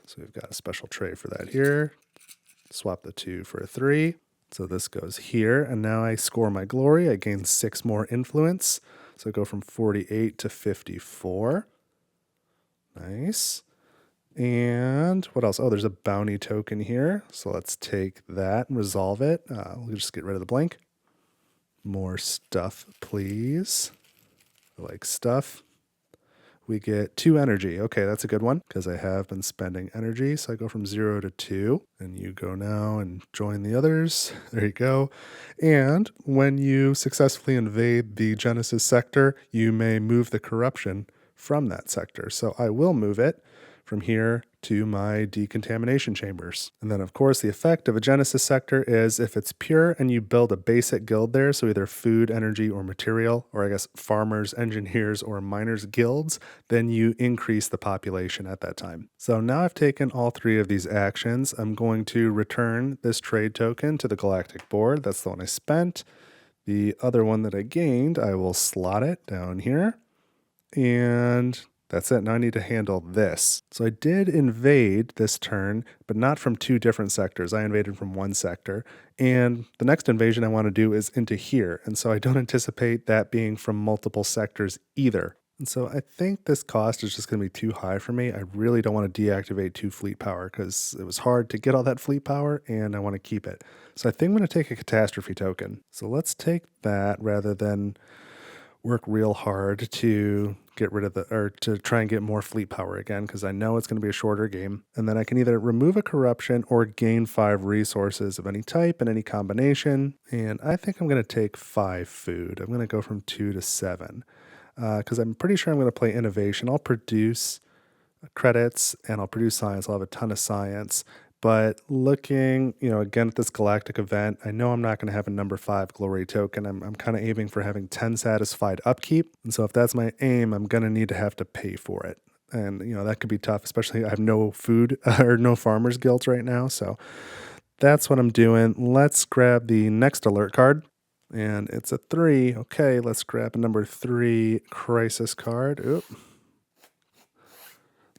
So we've got a special tray for that here. Swap the 2 for a 3. So this goes here, and now I score my glory. I gain 6 more influence. So I go from 48 to 54. Nice. And what else? Oh, there's a bounty token here. So let's take that and resolve it. We'll just get rid of the blank. More stuff, please. I like stuff. We get 2 energy. Okay, that's a good one because I have been spending energy. So I go from 0 to 2. And you go now and join the others. There you go. And when you successfully invade the Genesis sector, you may move the corruption from that sector. So I will move it from here to my decontamination chambers. And then of course the effect of a Genesis sector is if it's pure and you build a basic guild there, so either food, energy, or material, or I guess farmers, engineers, or miners guilds, then you increase the population at that time. So now I've taken all three of these actions. I'm going to return this trade token to the Galactic board. That's the one I spent. The other one that I gained, I will slot it down here. And that's it. Now I need to handle this. So I did invade this turn, but not from two different sectors. I invaded from one sector. And the next invasion I want to do is into here. And so I don't anticipate that being from multiple sectors either. And so I think this cost is just going to be too high for me. I really don't want to deactivate 2 fleet power because it was hard to get all that fleet power and I want to keep it. So I think I'm going to take a catastrophe token. So let's take that rather than work real hard to get rid of to try and get more fleet power again, because I know it's going to be a shorter game. And then I can either remove a corruption or gain 5 resources of any type and any combination. And I think I'm going to take 5 food. I'm going to go from 2 to 7 because I'm pretty sure I'm going to play innovation. I'll produce credits and I'll produce science. I'll have a ton of science. But looking, again at this Galactic event, I know I'm not going to have a number 5 glory token. I'm kind of aiming for having 10 satisfied upkeep. And so if that's my aim, I'm going to need to have to pay for it. And, that could be tough, especially I have no food or no farmers guilds right now. So that's what I'm doing. Let's grab the next alert card. And it's a 3. Okay, let's grab a number 3 crisis card. Oop.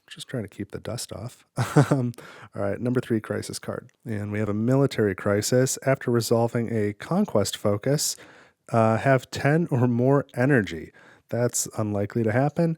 Just trying to keep the dust off. All right, number 3 crisis card. And we have a military crisis. After resolving a conquest focus, have 10 or more energy. That's unlikely to happen.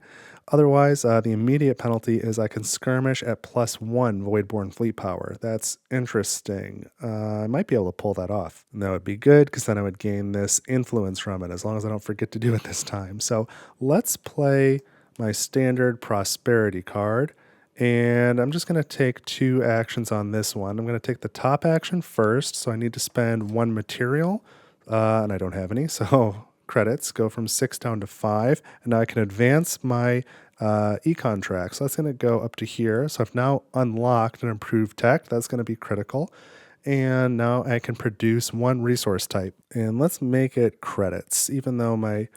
Otherwise, the immediate penalty is I can skirmish at +1 Voidborn fleet power. That's interesting. I might be able to pull that off. And that would be good because then I would gain this influence from it as long as I don't forget to do it this time. So let's play my standard prosperity card, and I'm just going to take 2 actions on this one. I'm going to take the top action first, so I need to spend 1 material, and I don't have any, so credits go from 6 down to 5, and now I can advance my econ track. So that's going to go up to here. So I've now unlocked an improved tech. That's going to be critical. And now I can produce 1 resource type, and let's make it credits, even though my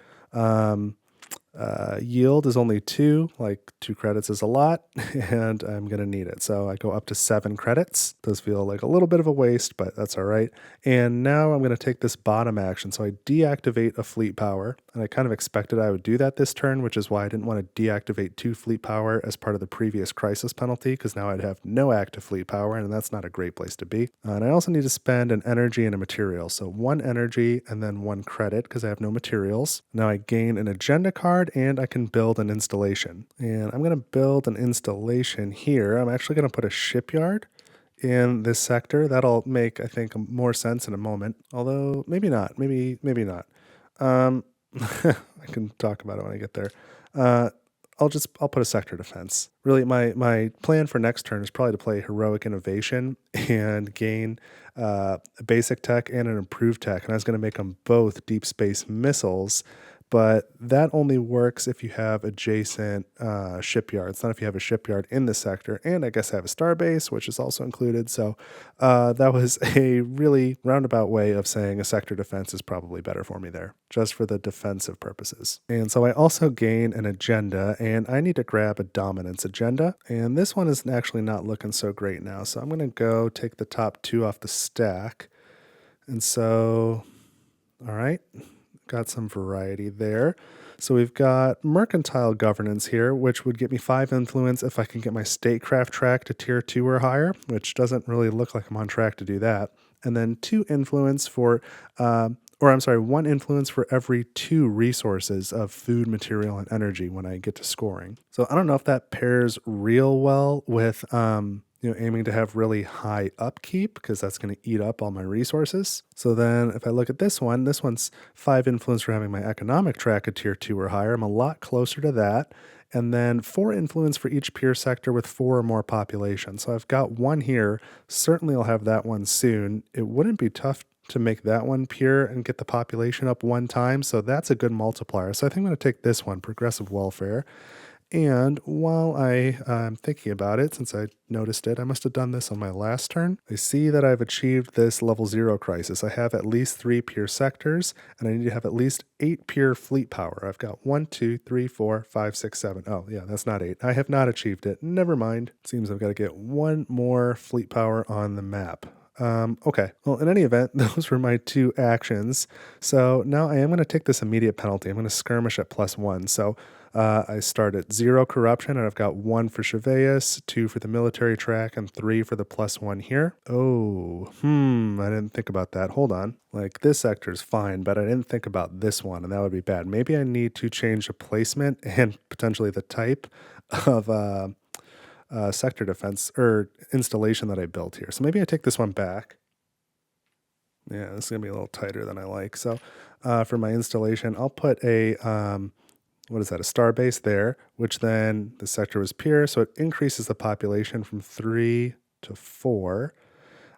yield is only 2, like 2 credits is a lot, and I'm going to need it. So I go up to 7 credits. Does feel like a little bit of a waste, but that's all right. And now I'm going to take this bottom action. So I deactivate a fleet power, and I kind of expected I would do that this turn, which is why I didn't want to deactivate 2 fleet power as part of the previous crisis penalty, because now I'd have no active fleet power, and that's not a great place to be. And I also need to spend an energy and a material. So 1 energy and then 1 credit because I have no materials. Now I gain an agenda card and I can build an installation. And I'm going to build an installation here. I'm actually going to put a shipyard in this sector. That'll make, I think, more sense in a moment. Although maybe not. Maybe not. I can talk about it when I get there. I'll put a sector defense. Really, my plan for next turn is probably to play heroic innovation and gain a basic tech and an improved tech. And I was going to make them both deep space missiles, but that only works if you have adjacent shipyards, not if you have a shipyard in the sector. And I guess I have a starbase, which is also included. So that was a really roundabout way of saying a sector defense is probably better for me there, just for the defensive purposes. And so I also gain an agenda, and I need to grab a dominance agenda. And this one is actually not looking so great now. So I'm going to go take the top 2 off the stack. And so, all right. Got some variety there. So we've got mercantile governance here, which would get me 5 influence if I can get my statecraft track to tier 2 or higher, which doesn't really look like I'm on track to do that. And then 2 influence for, 1 influence for every 2 resources of food, material, and energy when I get to scoring. So I don't know if that pairs real well with aiming to have really high upkeep, because that's going to eat up all my resources. So then if I look at this one's 5 influence for having my economic track at tier 2 or higher. I'm a lot closer to that. And then 4 influence for each peer sector with 4 or more population. So I've got 1 here. Certainly I'll have that one soon. It wouldn't be tough to make that one pure and get the population up 1 time. So that's a good multiplier. So I think I'm going to take this one, progressive welfare. And while I'm thinking about it, since I noticed it, I must have done this on my last turn. I see that I've achieved this level 0 crisis. I have at least 3 pure sectors, and I need to have at least 8 pure fleet power. I've got 1, 2, 3, 4, 5, 6, 7. Oh, yeah, that's not 8. I have not achieved it. Never mind. Seems I've got to get 1 more fleet power on the map. Okay, well, in any event, those were my 2 actions. So now I am going to take this immediate penalty. I'm going to skirmish at +1. So I start at 0 corruption, and I've got 1 for Shiveus, 2 for the military track, and 3 for the +1 here. Oh, I didn't think about that. Hold on. Like, this sector is fine, but I didn't think about this one, and that would be bad. Maybe I need to change the placement and potentially the type of sector defense or installation that I built here. So maybe I take this one back. Yeah, this is going to be a little tighter than I like. So for my installation, I'll put a what is that, a star base there, which then the sector was pure, so it increases the population from 3 to 4.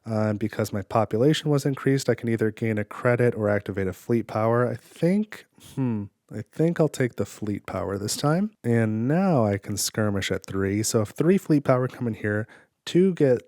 And because my population was increased, I can either gain a credit or activate a fleet power. I think I'll take the fleet power this time. And now I can skirmish at 3. So if 3 fleet power come in here, 2 get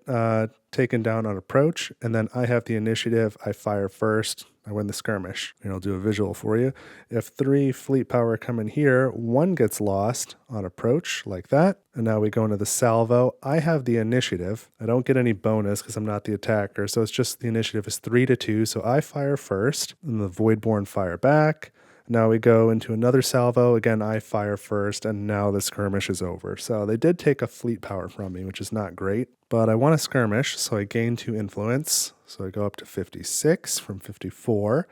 taken down on approach, and then I have the initiative. I fire first. I win the skirmish. And I'll do a visual for you. If 3 fleet power come in here, 1 gets lost on approach, like that. And now we go into the salvo. I have the initiative. I don't get any bonus because I'm not the attacker. So it's just the initiative is 3 to 2. So I fire first, and the Voidborn fire back. Now we go into another salvo. Again, I fire first, and now the skirmish is over. So they did take a fleet power from me, which is not great. But I want to skirmish, so I gain 2 influence. So I go up to 56 from 54.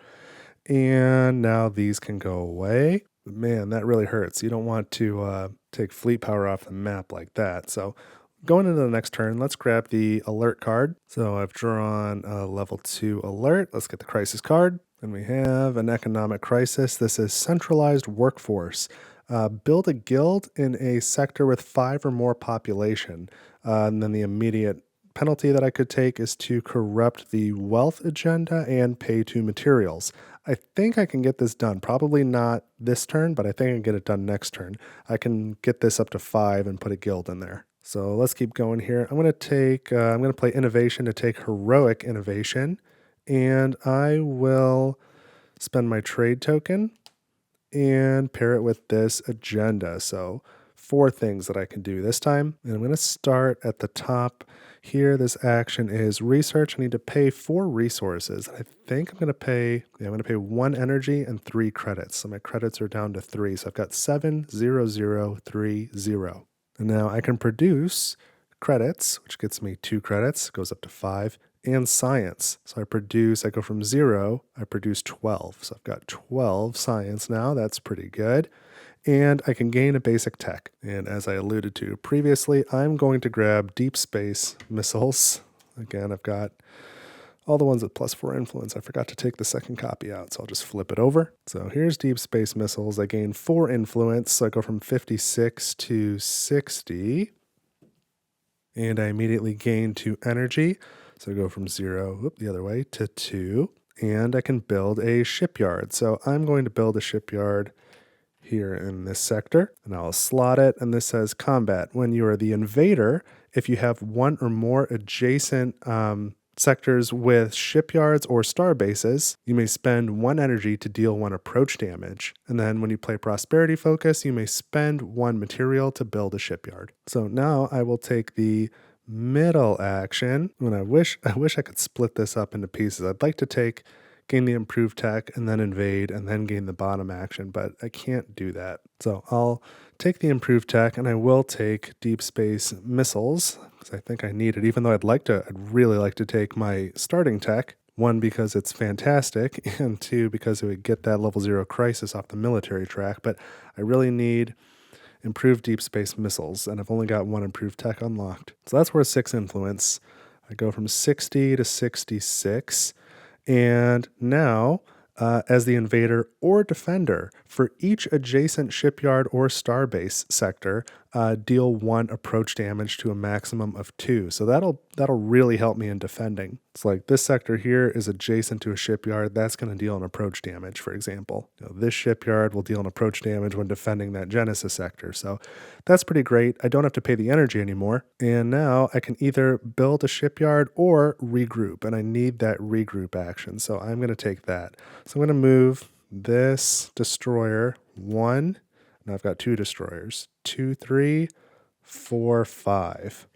And now these can go away. But man, that really hurts. You don't want to take fleet power off the map like that. So going into the next turn, let's grab the alert card. So I've drawn a level 2 alert. Let's get the crisis card. And we have an economic crisis. This is centralized workforce. Build a guild in a sector with 5 or more population. And then the immediate penalty that I could take is to corrupt the wealth agenda and pay 2 materials. I think I can get this done. Probably not this turn, but I think I can get it done next turn. I can get this up to 5 and put a guild in there. So let's keep going here. I'm going to play innovation to take heroic innovation. And I will spend my trade token and pair it with this agenda. So 4 things that I can do this time. And I'm going to start at the top here. This action is research. I need to pay 4 resources. I think I'm going to pay 1 energy and 3 credits. So my credits are down to 3. So I've got 7, 0, 0, 3, 0. And now I can produce credits, which gets me 2 credits, goes up to 5. And science. So I go from 0, I produce 12. So I've got 12 science now. That's pretty good. And I can gain a basic tech. And as I alluded to previously, I'm going to grab deep space missiles. Again, I've got all the ones with +4 influence. I forgot to take the second copy out, so I'll just flip it over. So here's deep space missiles. I gain 4 influence. So I go from 56 to 60. And I immediately gain 2 energy. So I go from 0, the other way, to 2, and I can build a shipyard. So I'm going to build a shipyard here in this sector, and I'll slot it, and this says combat. When you are the invader, if you have 1 or more adjacent sectors with shipyards or star bases, you may spend 1 energy to deal 1 approach damage. And then when you play prosperity focus, you may spend 1 material to build a shipyard. So now I will take the middle action. When I wish I could split this up into pieces. I'd like to gain the improved tech and then invade and then gain the bottom action, but I can't do that. So I'll take the improved tech and I will take deep space missiles because I think I need it, even though I'd really like to take my starting tech. 1, because it's fantastic, and 2, because it would get that level 0 crisis off the military track, but I really need improved deep space missiles, and I've only got 1 improved tech unlocked. So that's worth 6 influence. I go from 60 to 66, and now, as the invader or defender, for each adjacent shipyard or starbase sector, deal 1 approach damage to a maximum of 2. So that'll really help me in defending. It's like this sector here is adjacent to a shipyard. That's going to deal an approach damage, for example. This shipyard will deal an approach damage when defending that Genesis sector. So that's pretty great. I don't have to pay the energy anymore. And now I can either build a shipyard or regroup. And I need that regroup action. So I'm going to take that. So I'm going to move this destroyer 1. Now I've got 2 destroyers. 2, 3, 4, 5.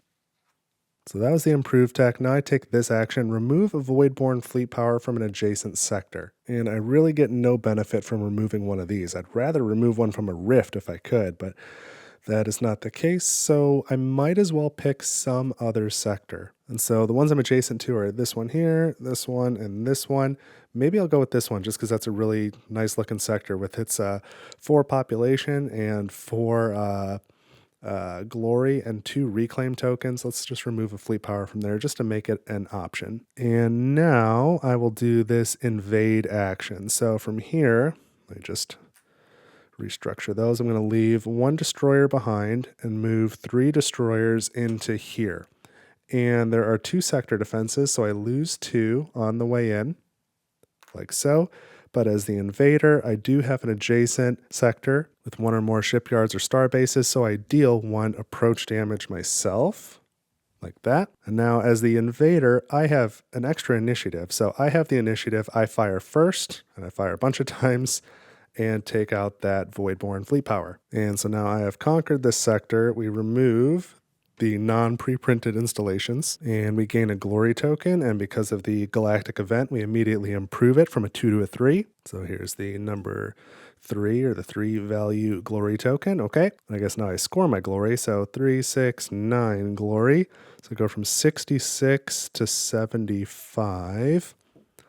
So that was the improved tech. Now I take this action, remove a Voidborn fleet power from an adjacent sector. And I really get no benefit from removing one of these. I'd rather remove one from a rift if I could, but that is not the case, so I might as well pick some other sector. And so the ones I'm adjacent to are this one here, this one, and this one. Maybe I'll go with this one just because that's a really nice looking sector with its 4 population and 4 glory and 2 reclaim tokens. Let's just remove a fleet power from there just to make it an option. And now I will do this invade action. So from here, let me just restructure those. I'm going to leave 1 destroyer behind and move 3 destroyers into here. And there are 2 sector defenses, so I lose 2 on the way in, like so. But as the invader, I do have an adjacent sector with 1 or more shipyards or star bases, so I deal 1 approach damage myself, like that. And now as the invader, I have an extra initiative. So I have the initiative, I fire first, and I fire a bunch of times, and take out that Voidborn fleet power. And so now I have conquered this sector. We remove the non-pre-printed installations, and we gain a glory token, and because of the Galactic event, we immediately improve it from a 2 to a 3. So here's the number 3, or the 3 value glory token. Okay, I guess now I score my glory, so 3, 6, 9 glory. So go from 66 to 75.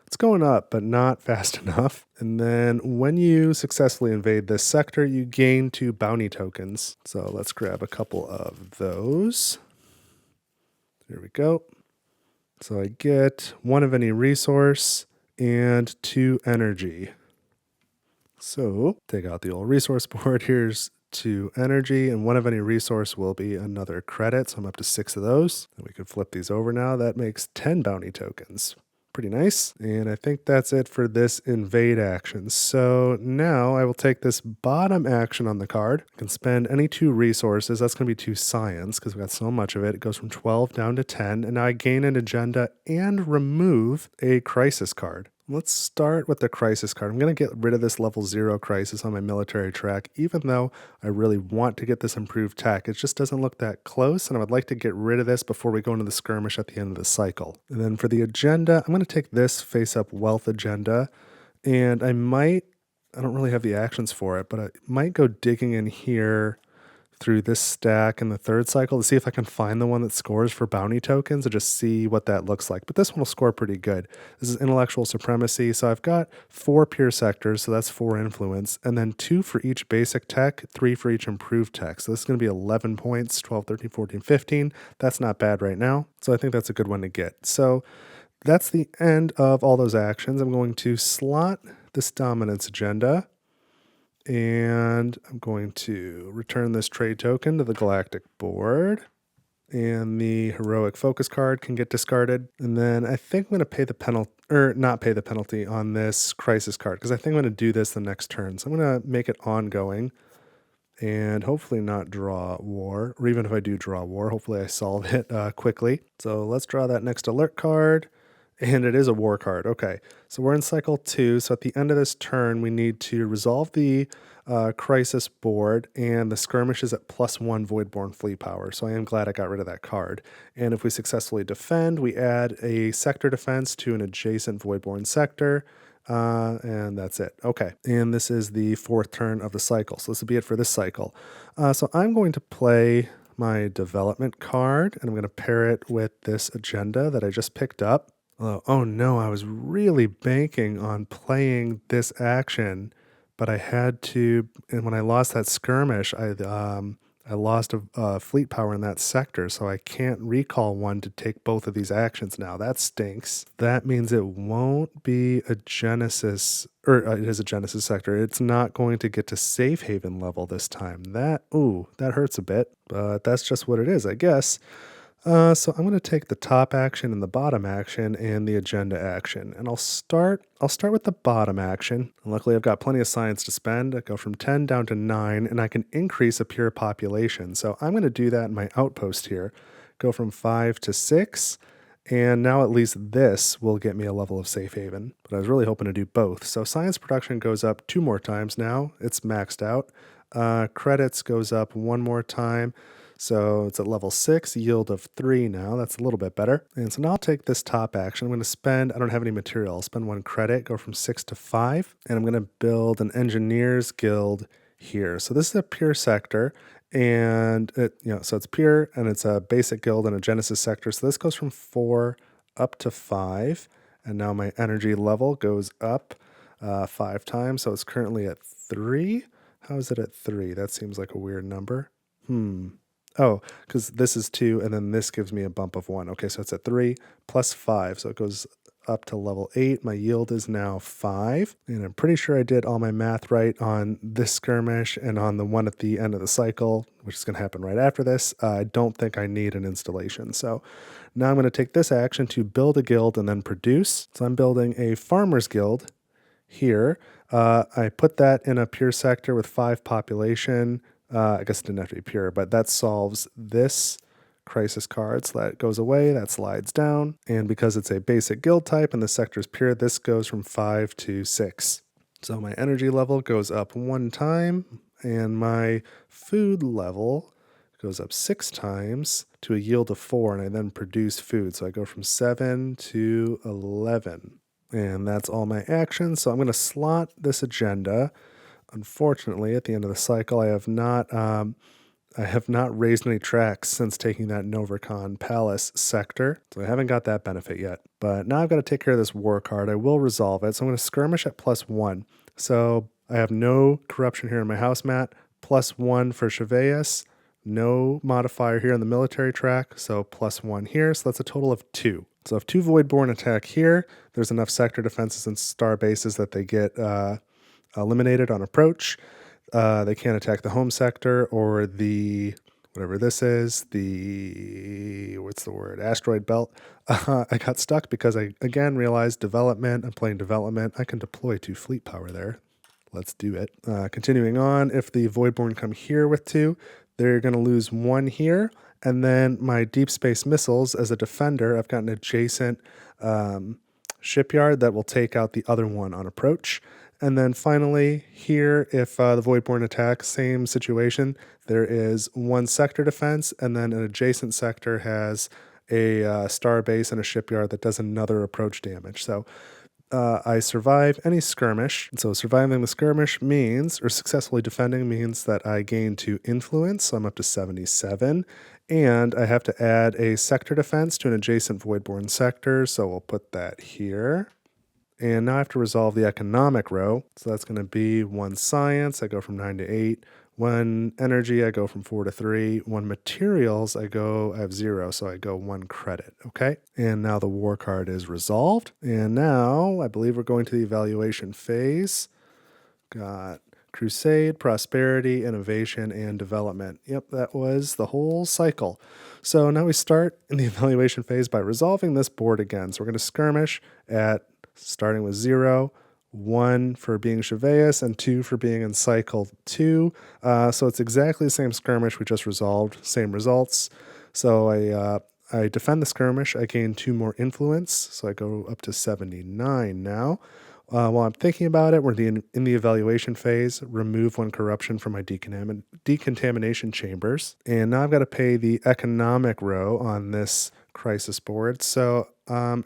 It's going up, but not fast enough. And then when you successfully invade this sector, you gain 2 bounty tokens. So let's grab a couple of those. There we go. So I get 1 of any resource and 2 energy. So take out the old resource board. Here's 2 energy, and 1 of any resource will be another credit. So I'm up to 6 of those. And we can flip these over now. That makes 10 bounty tokens. Pretty nice. And I think that's it for this invade action. So now I will take this bottom action on the card. I can spend any 2 resources. That's going to be 2 science because we've got so much of it. It goes from 12 down to 10. And now I gain an agenda and remove a crisis card. Let's start with the crisis card. I'm going to get rid of this level 0 crisis on my military track, even though I really want to get this improved tech. It just doesn't look that close, and I would like to get rid of this before we go into the skirmish at the end of the cycle. And then for the agenda, I'm going to take this face-up wealth agenda, and I don't really have the actions for it, but I might go digging in here through this stack in the 3rd cycle to see if I can find the one that scores for bounty tokens and just see what that looks like. But this one will score pretty good. This is intellectual supremacy. So I've got 4 pure sectors, so that's 4 influence, and then 2 for each basic tech, 3 for each improved tech. So this is going to be 11 points, 12, 13, 14, 15. That's not bad right now. So I think that's a good one to get. So that's the end of all those actions. I'm going to slot this dominance agenda, and I'm going to return this trade token to the Galactic board. And the heroic focus card can get discarded. And then I think I'm going to pay the penalty, or not pay the penalty on this crisis card, because I think I'm going to do this the next turn. So I'm going to make it ongoing and hopefully not draw war. Or even if I do draw war, hopefully I solve it quickly. So let's draw that next alert card. And it is a war card. Okay, so we're in cycle 2. So at the end of this turn, we need to resolve the crisis board, and the skirmish is at +1 Voidborn fleet power. So I am glad I got rid of that card. And if we successfully defend, we add a sector defense to an adjacent Voidborn sector. And that's it. Okay, and this is the 4th turn of the cycle. So this will be it for this cycle. So I'm going to play my development card, and I'm going to pair it with this agenda that I just picked up. Oh no, I was really banking on playing this action, but I had to, and when I lost that skirmish, I I lost a fleet power in that sector, so I can't recall one to take both of these actions now. That stinks. That means it won't be a Genesis, or it is a Genesis sector. It's not going to get to safe haven level this time. That hurts a bit, but that's just what it is, I guess. So I'm going to take the top action and the bottom action and the agenda action, and I'll start with the bottom action. And luckily, I've got plenty of science to spend. I go from 10 down to 9, and I can increase a pure population. So I'm going to do that in my outpost here. Go from 5 to 6, and now at least this will get me a level of safe haven. But I was really hoping to do both. So science production goes up 2 more times now. It's maxed out. Credits goes up 1 more time. So it's at level 6, yield of 3 now. That's a little bit better. And so now I'll take this top action. I'm going to spend, I don't have any material. I'll spend 1 credit, go from 6 to 5. And I'm going to build an engineer's guild here. So this is a pure sector. And so it's pure and it's a basic guild and a Genesis sector. So this goes from 4 up to 5. And now my energy level goes up 5 times. So it's currently at 3. How is it at 3? That seems like a weird number. Oh, because this is 2, and then this gives me a bump of 1. Okay, so it's at 3 plus 5, so it goes up to level 8. My yield is now 5, and I'm pretty sure I did all my math right on this skirmish and on the one at the end of the cycle, which is going to happen right after this. I don't think I need an installation, so now I'm going to take this action to build a guild and then produce. So I'm building a farmer's guild here. I put that in a pure sector with 5 population. I guess it didn't have to be pure, but that solves this crisis card. So that goes away, that slides down. And because it's a basic guild type and the sector is pure, this goes from 5 to 6. So my energy level goes up 1 time, and my food level goes up 6 times to a yield of 4, and I then produce food. So I go from 7 to 11. And that's all my actions. So I'm going to slot this agenda. Unfortunately, at the end of the cycle, I have not raised any tracks since taking that Novercon Palace sector, so I haven't got that benefit yet. But now I've got to take care of this war card. I will resolve it, so I'm going to skirmish at +1. So I have no corruption here in my house mat, +1 for Shiveus, no modifier here in the military track, so +1 here, so that's a total of 2. So if 2 Voidborn attack here, there's enough sector defenses and star bases that they get eliminated on approach. They can't attack the home sector or the whatever this is, asteroid belt. I got stuck because I again realized development. I'm playing development. I can deploy 2 fleet power there. Let's do it. Continuing on, if the Voidborn come here with 2, they're going to lose 1 here. And then my deep space missiles, as a defender, I've got an adjacent shipyard that will take out the other one on approach. And then finally, here, if the Voidborn attacks, same situation. There is 1 sector defense, and then an adjacent sector has a star base and a shipyard that does another approach damage. So I survive any skirmish. So surviving the skirmish means, or successfully defending means, that I gain 2 influence. So I'm up to 77. And I have to add a sector defense to an adjacent Voidborn sector. So we'll put that here. And now I have to resolve the economic row. So that's going to be 1 science. I go from 9 to 8. 1 energy, I go from 4 to 3. 1 materials, I have 0. So I go 1 credit. Okay. And now the war card is resolved. And now I believe we're going to the evaluation phase. Got Crusade, Prosperity, Innovation, and Development. Yep, that was the whole cycle. So now we start in the evaluation phase by resolving this board again. So we're going to skirmish at starting with 0, 1 for being Shiveus, and 2 for being in cycle 2. So it's exactly the same skirmish we just resolved, same results. So I defend the skirmish. I gain 2 more influence, so I go up to 79 now. While I'm thinking about it, we're in the evaluation phase. Remove 1 corruption from my decontamination chambers. And now I've got to pay the economic row on this crisis board. So I'm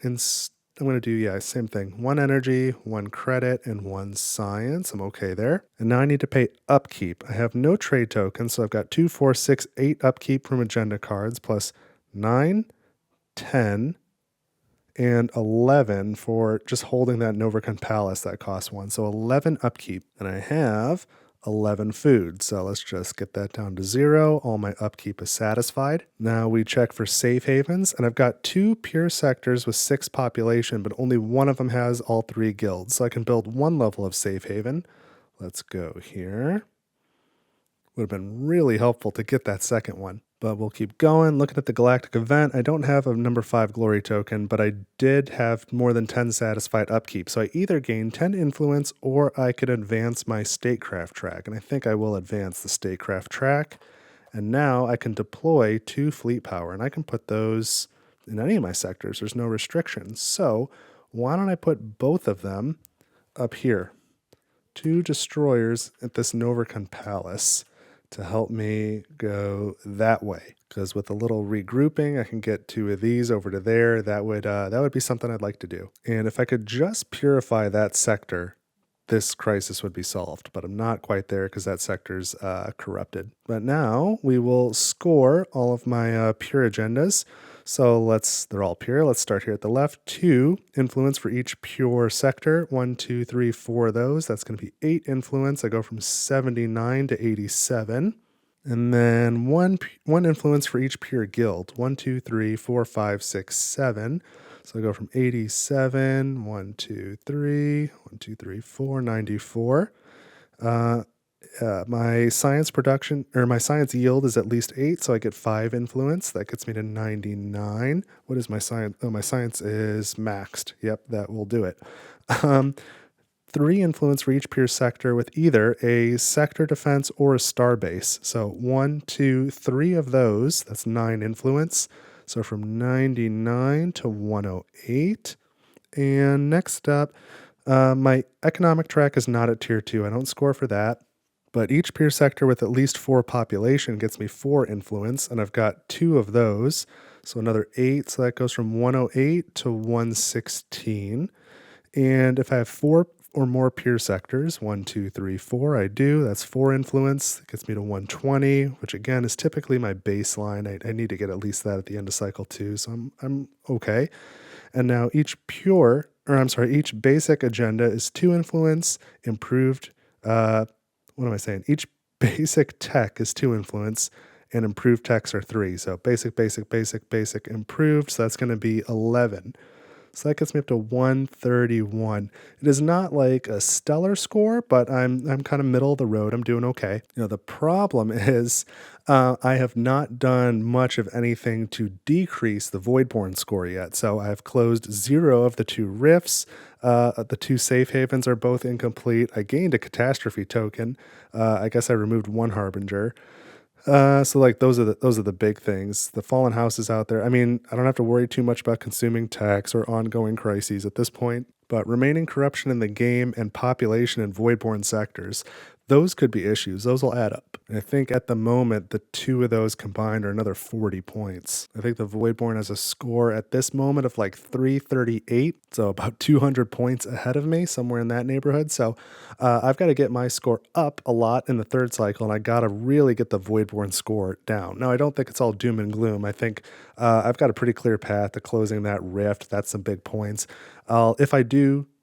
going to do, same thing. 1 energy, 1 credit, and 1 science. I'm okay there. And now I need to pay upkeep. I have no trade tokens, so I've got 2, 4, 6, 8 upkeep from agenda cards, plus 9, 10, and 11 for just holding that Novercon Palace that costs 1. So 11 upkeep. And I have 11 food. So let's just get that down to 0. All my upkeep is satisfied. Now we check for safe havens, and I've got 2 pure sectors with 6 population, but only one of them has all 3 guilds. So I can build 1 level of safe haven. Let's go here. Would have been really helpful to get that second one. But we'll keep going. Looking at the Galactic event, I don't have a number 5 glory token, but I did have more than 10 satisfied upkeep. So I either gain 10 influence or I could advance my statecraft track. And I think I will advance the statecraft track. And now I can deploy 2 fleet power, and I can put those in any of my sectors. There's no restrictions. So why don't I put both of them up here? 2 destroyers at this Novercon Palace to help me go that way. Because with a little regrouping, I can get 2 of these over to there. That would be something I'd like to do. And if I could just purify that sector, this crisis would be solved. But I'm not quite there because that sector's corrupted. But now we will score all of my pure agendas. So they're all pure. Let's start here at the left. 2 influence for each pure sector. 1, 2, 3, 4 of those. That's going to be 8 influence. I go from 79 to 87. And then one influence for each pure guild. 1, 2, 3, 4, 5, 6, 7. So I go from 87, 1, 2, 3, 1, 2, 3, 4, 94. My science production, or my science yield is at least 8, so I get 5 influence. That gets me to 99. What is my science? Oh, my science is maxed. Yep, that will do it. 3 influence for each pure sector with either a sector defense or a star base. So 1, 2, 3 of those, that's 9 influence. So from 99 to 108. And next up, my economic track is not at tier 2. I don't score for that. But each pure sector with at least 4 population gets me 4 influence, and I've got 2 of those. So another 8, so that goes from 108 to 116. And if I have 4 or more pure sectors, 1, 2, 3, 4, I do. That's 4 influence. It gets me to 120, which again is typically my baseline. I need to get at least that at the end of cycle 2, so I'm okay. And now each basic agenda is 2 influence, improved, what am I saying? Each basic tech is 2 influence, and improved techs are 3. So basic, improved. So that's going to be 11. So that gets me up to 131. It is not like a stellar score, but I'm kind of middle of the road. I'm doing okay. The problem is I have not done much of anything to decrease the Voidborn score yet. So I've closed 0 of the 2 rifts. The 2 safe havens are both incomplete. I gained a catastrophe token. I guess I removed 1 harbinger. So like those are the big things. The fallen houses out there. I mean, I don't have to worry too much about consuming tax or ongoing crises at this point, but remaining corruption in the game and population in Voidborn sectors, those could be issues. Those will add up. And I think at the moment, the 2 of those combined are another 40 points. I think the Voidborn has a score at this moment of like 338, so about 200 points ahead of me, somewhere in that neighborhood. So I've got to get my score up a lot in the 3rd cycle, and I got to really get the Voidborn score down. Now, I don't think it's all doom and gloom. I think I've got a pretty clear path to closing that rift. That's some big points.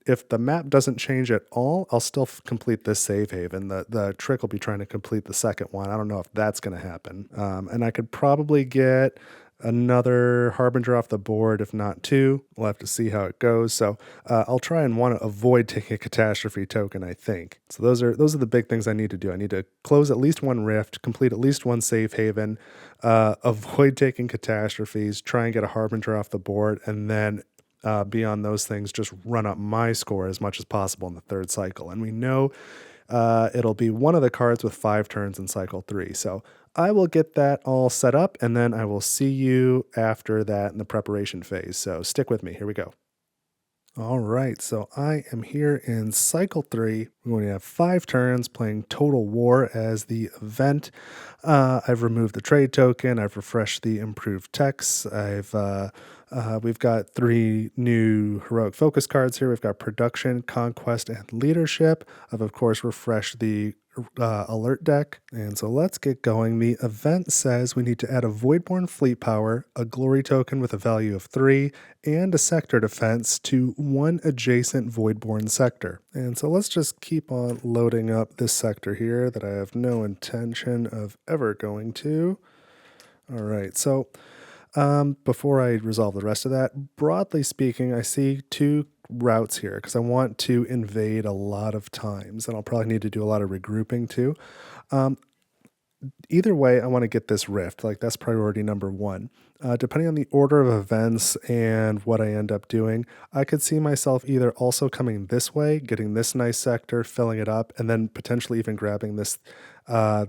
If the map doesn't change at all, I'll still complete this save haven. The trick will be trying to complete the second one. I don't know if that's going to happen. And I could probably get another harbinger off the board, if not 2. We'll have to see how it goes. So I'll try and want to avoid taking a catastrophe token, I think. So those are the big things I need to do. I need to close at least 1 rift, complete at least 1 safe haven, avoid taking catastrophes, try and get a harbinger off the board, and then beyond those things, just run up my score as much as possible in the 3rd cycle. And we know it'll be one of the cards with 5 turns in cycle 3. So I will get that all set up, and then I will see you after that in the preparation phase. So stick with me. Here we go. All right, so I am here in cycle 3. We're going to have 5 turns playing Total War as the event. I've removed the trade token. I've refreshed the improved text. I've We've got 3 new heroic focus cards here. We've got Production, Conquest, and Leadership. I've, of course, refreshed the alert deck. And so let's get going. The event says we need to add a Voidborn Fleet Power, a Glory token with a value of 3, and a Sector Defense to one adjacent Voidborn sector. And so let's just keep on loading up this sector here that I have no intention of ever going to. All right, so before I resolve the rest of that, broadly speaking, I see 2 routes here because I want to invade a lot of times, and I'll probably need to do a lot of regrouping too. Either way, I want to get this rift. Like, that's priority number 1. Depending on the order of events and what I end up doing, I could see myself either also coming this way, getting this nice sector, filling it up, and then potentially even grabbing this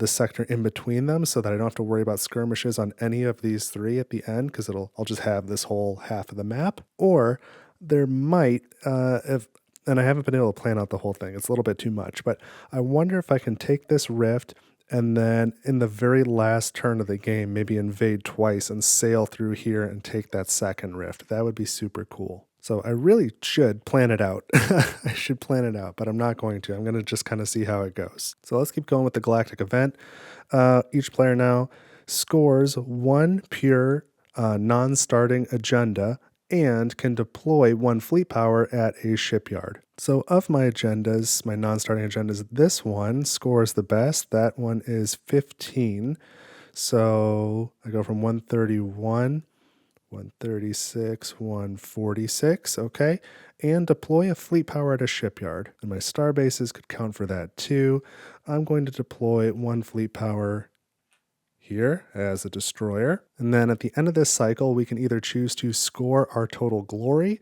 sector in between them so that I don't have to worry about skirmishes on any of these 3 at the end, because I'll just have this whole half of the map. Or there might, and I haven't been able to plan out the whole thing. It's a little bit too much, but I wonder if I can take this rift and then in the very last turn of the game, maybe invade twice and sail through here and take that second rift. That would be super cool. So I really should plan it out. I should plan it out, but I'm not going to. I'm going to just kind of see how it goes. So let's keep going with the Galactic event. Each player now scores 1 pure non-starting agenda and can deploy 1 fleet power at a shipyard. So of my agendas, my non-starting agendas, this one scores the best. That one is 15. So I go from 131, 136, 146, okay? And deploy a fleet power at a shipyard. And my star bases could count for that too. I'm going to deploy 1 fleet power here as a destroyer. And then at the end of this cycle, we can either choose to score our total glory,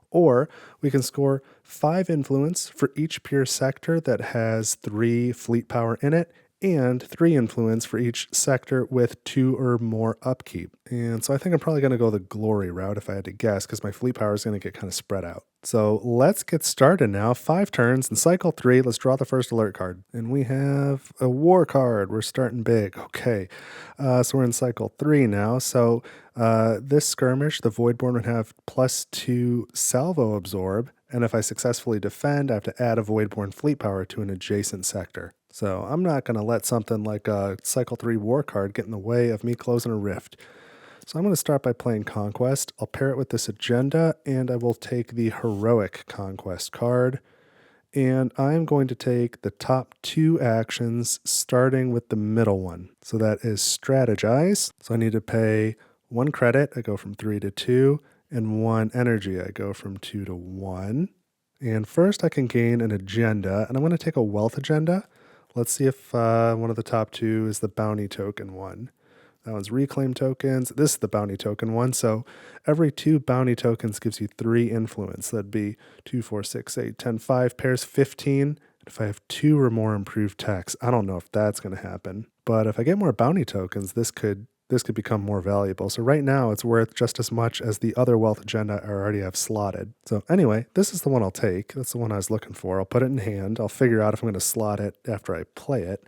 or we can score 5 influence for each pure sector that has 3 fleet power in it, and 3 influence for each sector with 2 or more upkeep. And so I think I'm probably going to go the glory route if I had to guess, because my fleet power is going to get kind of spread out. So let's get started now. 5 turns in cycle 3. Let's draw the first alert card. And we have a war card. We're starting big. Okay. So we're in cycle 3 now. So this skirmish, the Voidborn would have +2 salvo absorb. And if I successfully defend, I have to add a Voidborn fleet power to an adjacent sector. So I'm not going to let something like a cycle 3 war card get in the way of me closing a rift. So I'm going to start by playing Conquest. I'll pair it with this agenda, and I will take the Heroic Conquest card. And I'm going to take the top 2 actions, starting with the middle one. So that is Strategize. So I need to pay 1 credit. I go from 3 to 2. And 1 energy. I go from 2 to 1. And first I can gain an agenda, and I'm going to take a wealth agenda. Let's see if one of the top 2 is the bounty token one. That one's reclaim tokens. This is the bounty token one. So every 2 bounty tokens gives you 3 influence. That'd be 2, 4, 6, 8, 10, 5 pairs, 15. If I have 2 or more improved techs, I don't know if that's going to happen. But if I get more bounty tokens, this could become more valuable. So right now it's worth just as much as the other wealth agenda I already have slotted. So anyway, this is the one I'll take. That's the one I was looking for. I'll put it in hand. I'll figure out if I'm going to slot it after I play it.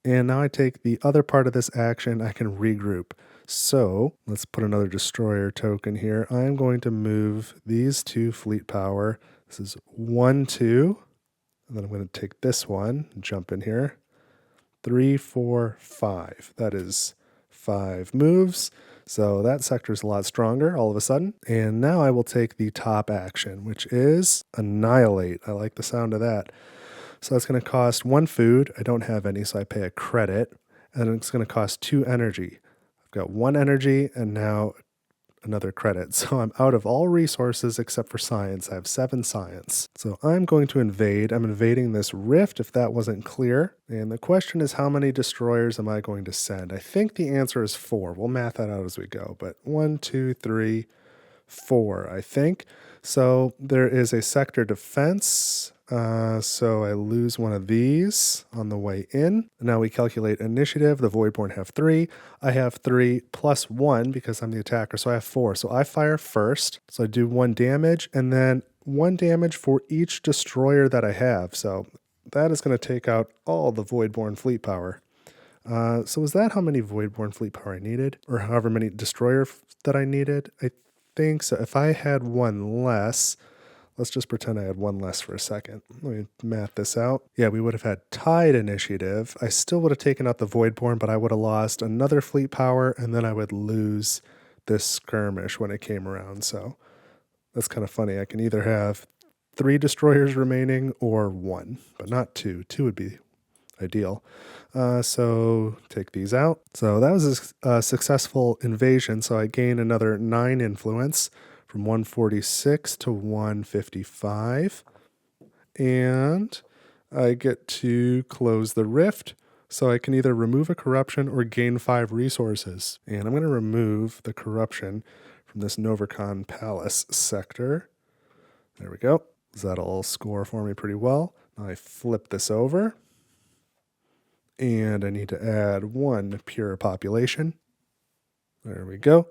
And now I take the other part of this action. I can regroup. So let's put another destroyer token here. I'm going to move these 2 fleet power. This is 1, 2. And then I'm going to take this one and jump in here. 3, 4, 5. That is 5 moves. So that sector is a lot stronger all of a sudden. And now I will take the top action, which is Annihilate. I like the sound of that. So that's going to cost 1 food. I don't have any, so I pay a credit. And it's going to cost 2 energy. I've got 1 energy and now another credit. So I'm out of all resources except for science. I have 7 science. So I'm going to invade. I'm invading this rift, if that wasn't clear. And the question is, how many destroyers am I going to send? I think the answer is 4. We'll math that out as we go. But 1, 2, 3, 4, I think. So there is a sector defense. So I lose one of these on the way in. Now we calculate initiative. The Voidborn have 3. I have 3 plus 1 because I'm the attacker, so I have 4. So I fire first. So I do 1 damage, and then 1 damage for each destroyer that I have. So that is going to take out all the Voidborn fleet power. So was that how many Voidborn fleet power I needed? Or however many destroyer that I needed? I think so. If I had one less, let's just pretend I had one less for a second. Let me math this out. Yeah, we would have had tied initiative. I still would have taken out the Voidborn, but I would have lost another fleet power, and then I would lose this skirmish when it came around. So that's kind of funny. I can either have 3 destroyers remaining or 1, but not 2. 2 would be ideal. So take these out. So that was a successful invasion. So I gained another 9 influence from 146 to 155. And I get to close the rift. So I can either remove a corruption or gain 5 resources. And I'm going to remove the corruption from this Novercon Palace sector. There we go. That'll score for me pretty well. Now I flip this over. And I need to add 1 pure population. There we go.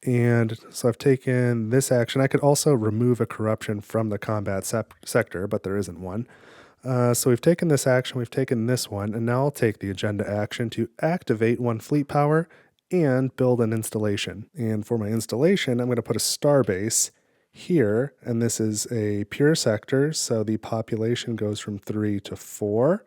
And so I've taken this action. I could also remove a corruption from the combat sector, but there isn't one. So we've taken this action, we've taken this one, and now I'll take the agenda action to activate 1 fleet power and build an installation. And for my installation, I'm going to put a starbase here, and this is a pure sector, so the population goes from 3 to 4.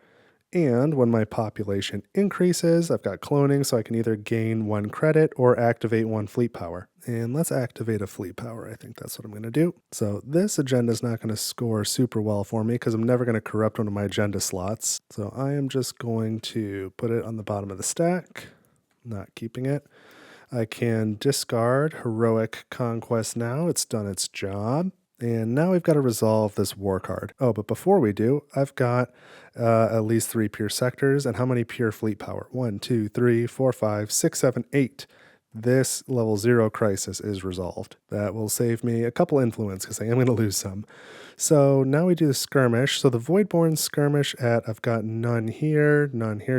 And when my population increases, I've got cloning, so I can either gain 1 credit or activate 1 fleet power. And let's activate a fleet power. I think that's what I'm going to do. So this agenda is not going to score super well for me because I'm never going to corrupt one of my agenda slots. So I am just going to put it on the bottom of the stack, not keeping it. I can discard Heroic Conquest now. It's done its job. And now we've got to resolve this war card. Oh, but before we do, I've got at least 3 pure sectors. And how many pure fleet power? 1, 2, 3, 4, 5, 6, 7, 8. This level 0 crisis is resolved. That will save me a couple influence because I am going to lose some. So now we do the skirmish. So the Voidborn skirmish I've got none here,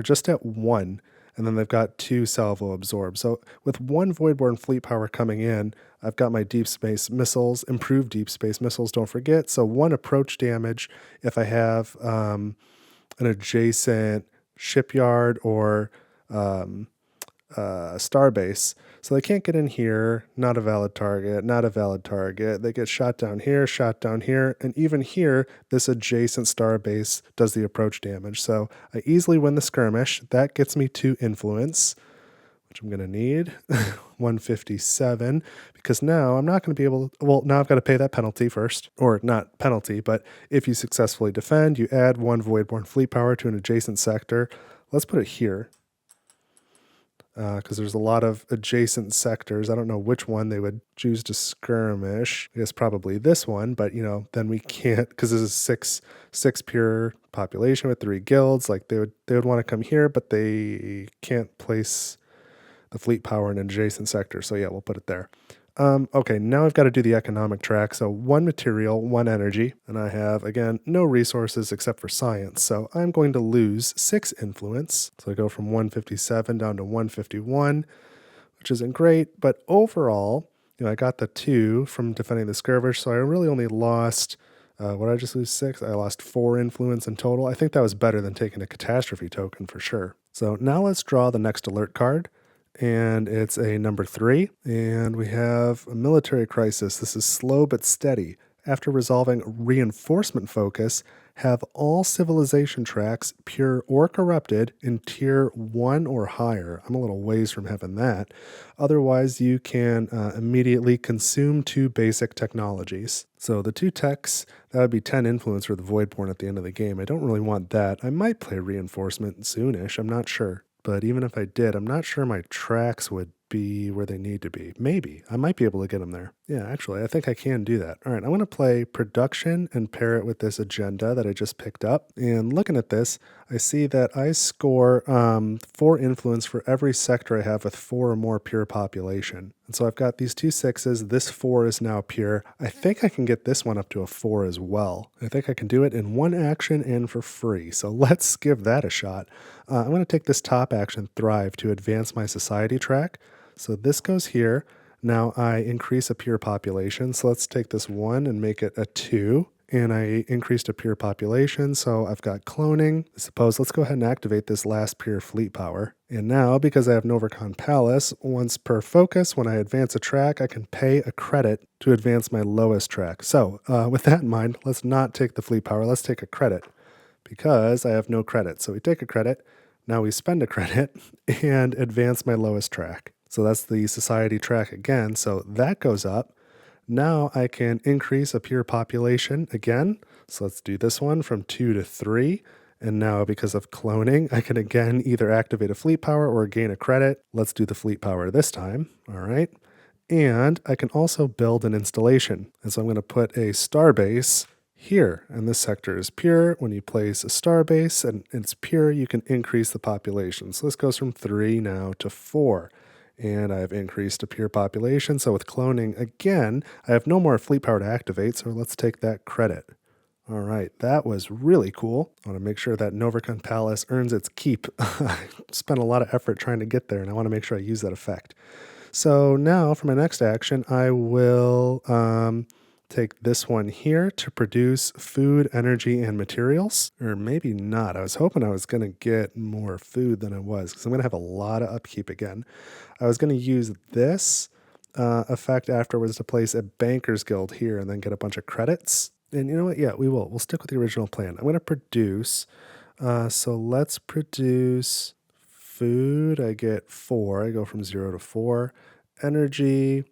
just at 1. And then they've got 2 salvo absorb. So with 1 Voidborn fleet power coming in, I've got my deep space missiles, improved deep space missiles, don't forget. So 1 approach damage if I have an adjacent shipyard or starbase. So they can't get in here, not a valid target, not a valid target. They get shot down here, and even here, this adjacent starbase does the approach damage. So I easily win the skirmish. That gets me 2 influence, which I'm going to need, 157, because now I'm not going to be able to, well, now I've got to pay that penalty first, or not penalty, but if you successfully defend, you add 1 Voidborn fleet power to an adjacent sector. Let's put it here. Because there's a lot of adjacent sectors. I don't know which one they would choose to skirmish. I guess probably this one, but then we can't, because this is six pure population with 3 guilds. Like they would want to come here, but they can't place the fleet power in an adjacent sector. So yeah, we'll put it there. Okay, now I've got to do the economic track. So 1 material, 1 energy, and I have, again, no resources except for science. So I'm going to lose 6 influence. So I go from 157 down to 151, which isn't great. But overall, I got the 2 from defending the skirmish. So I really only lost, what did I just lose 6? I lost 4 influence in total. I think that was better than taking a catastrophe token for sure. So now let's draw the next alert card. And it's a number 3, and we have a military crisis. This is slow but steady. After resolving reinforcement focus, have all civilization tracks, pure or corrupted, in tier 1 or higher. I'm a little ways from having that. Otherwise, you can immediately consume 2 basic technologies. So the 2 techs, that would be 10 influence for the Voidborn at the end of the game. I don't really want that. I might play reinforcement soonish, I'm not sure. But even if I did, I'm not sure my tracks would be where they need to be. Maybe. I might be able to get them there. Yeah, actually, I think I can do that. All right, I'm going to play production and pair it with this agenda that I just picked up. And looking at this, I see that I score 4 influence for every sector I have with 4 or more pure population. And so I've got these 2 6s. This 4 is now pure. I think I can get this one up to a 4 as well. I think I can do it in 1 action and for free. So let's give that a shot. I'm going to take this top action, Thrive, to advance my society track. So this goes here. Now I increase a pure population. So let's take this 1 and make it a 2. and I increased a pure population, so I've got cloning. I suppose let's go ahead and activate this last pure fleet power. And now, because I have Novercon Palace, once per focus, when I advance a track, I can pay a credit to advance my lowest track. So with that in mind, let's not take the fleet power, let's take a credit, because I have no credit. So we take a credit, now we spend a credit, and advance my lowest track. So that's the society track again, so that goes up. Now I can increase a pure population again. So let's do this one from 2 to 3. And now because of cloning, I can again either activate a fleet power or gain a credit. Let's do the fleet power this time. All right. And I can also build an installation. And so I'm going to put a starbase here. And this sector is pure. When you place a starbase and it's pure, you can increase the population. So this goes from 3 now to 4. And I've increased a pure population. So with cloning, again, I have no more fleet power to activate, so let's take that credit. All right, that was really cool. I want to make sure that Novercon Palace earns its keep. I spent a lot of effort trying to get there, and I want to make sure I use that effect. So now for my next action, I will take this one here to produce food, energy, and materials. Or maybe not. I was hoping I was going to get more food than I was, because I'm going to have a lot of upkeep again. I was going to use this effect afterwards to place a banker's guild here and then get a bunch of credits. And you know what? Yeah, we will. We'll stick with the original plan. I'm going to produce. So let's produce food. I get 4. I go from 0 to 4. Energy,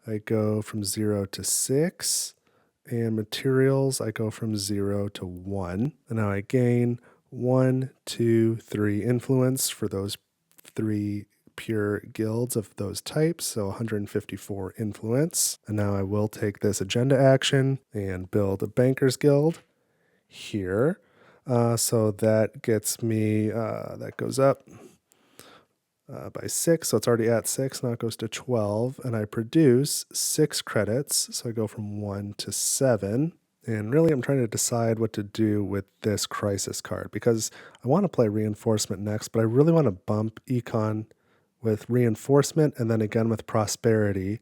I go from 0 to 6. And materials, I go from 0 to 1. And now I gain 1, 2, 3 influence for those 3 pure guilds of those types, so 154 influence. And now I will take this agenda action and build a banker's guild here. So that gets me, that goes up by 6, so it's already at 6, now it goes to 12, and I produce 6 credits, so I go from 1 to 7. And really, I'm trying to decide what to do with this crisis card, because I want to play reinforcement next, but I really want to bump econ with reinforcement and then again with prosperity,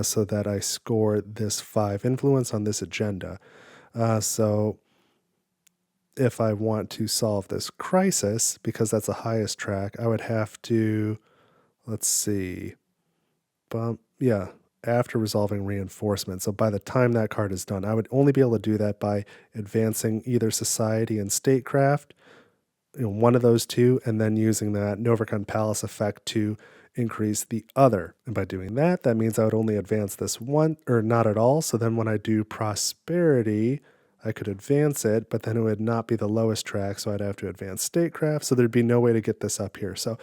so that I score this 5 influence on this agenda. So if I want to solve this crisis, because that's the highest track, I would have to, let's see, after resolving reinforcement. So by the time that card is done, I would only be able to do that by advancing either society and statecraft, one of those two, and then using that Novercon Palace effect to increase the other. And by doing that, that means I would only advance this one, or not at all. So then when I do prosperity, I could advance it, but then it would not be the lowest track, so I'd have to advance statecraft, so there'd be no way to get this up here. So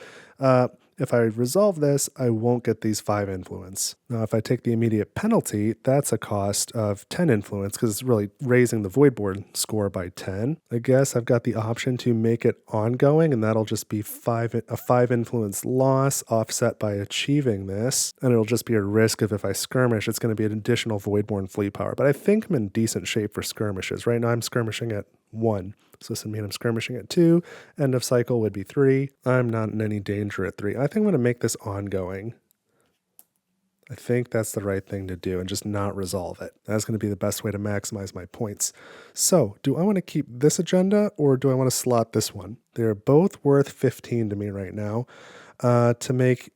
if I resolve this, I won't get these 5 influence. Now, if I take the immediate penalty, that's a cost of 10 influence, because it's really raising the void board score by 10. I guess I've got the option to make it ongoing, and that'll just be a 5 influence loss offset by achieving this, and it'll just be a risk of if I skirmish, it's going to be an additional voidborn fleet power. But I think I'm in decent shape for skirmishes. Right now I'm skirmishing at 1. So this would mean I'm skirmishing at 2. End of cycle would be 3. I'm not in any danger at 3. I think I'm going to make this ongoing. I think that's the right thing to do and just not resolve it. That's going to be the best way to maximize my points. So do I want to keep this agenda or do I want to slot this one? They're both worth 15 to me right now. To make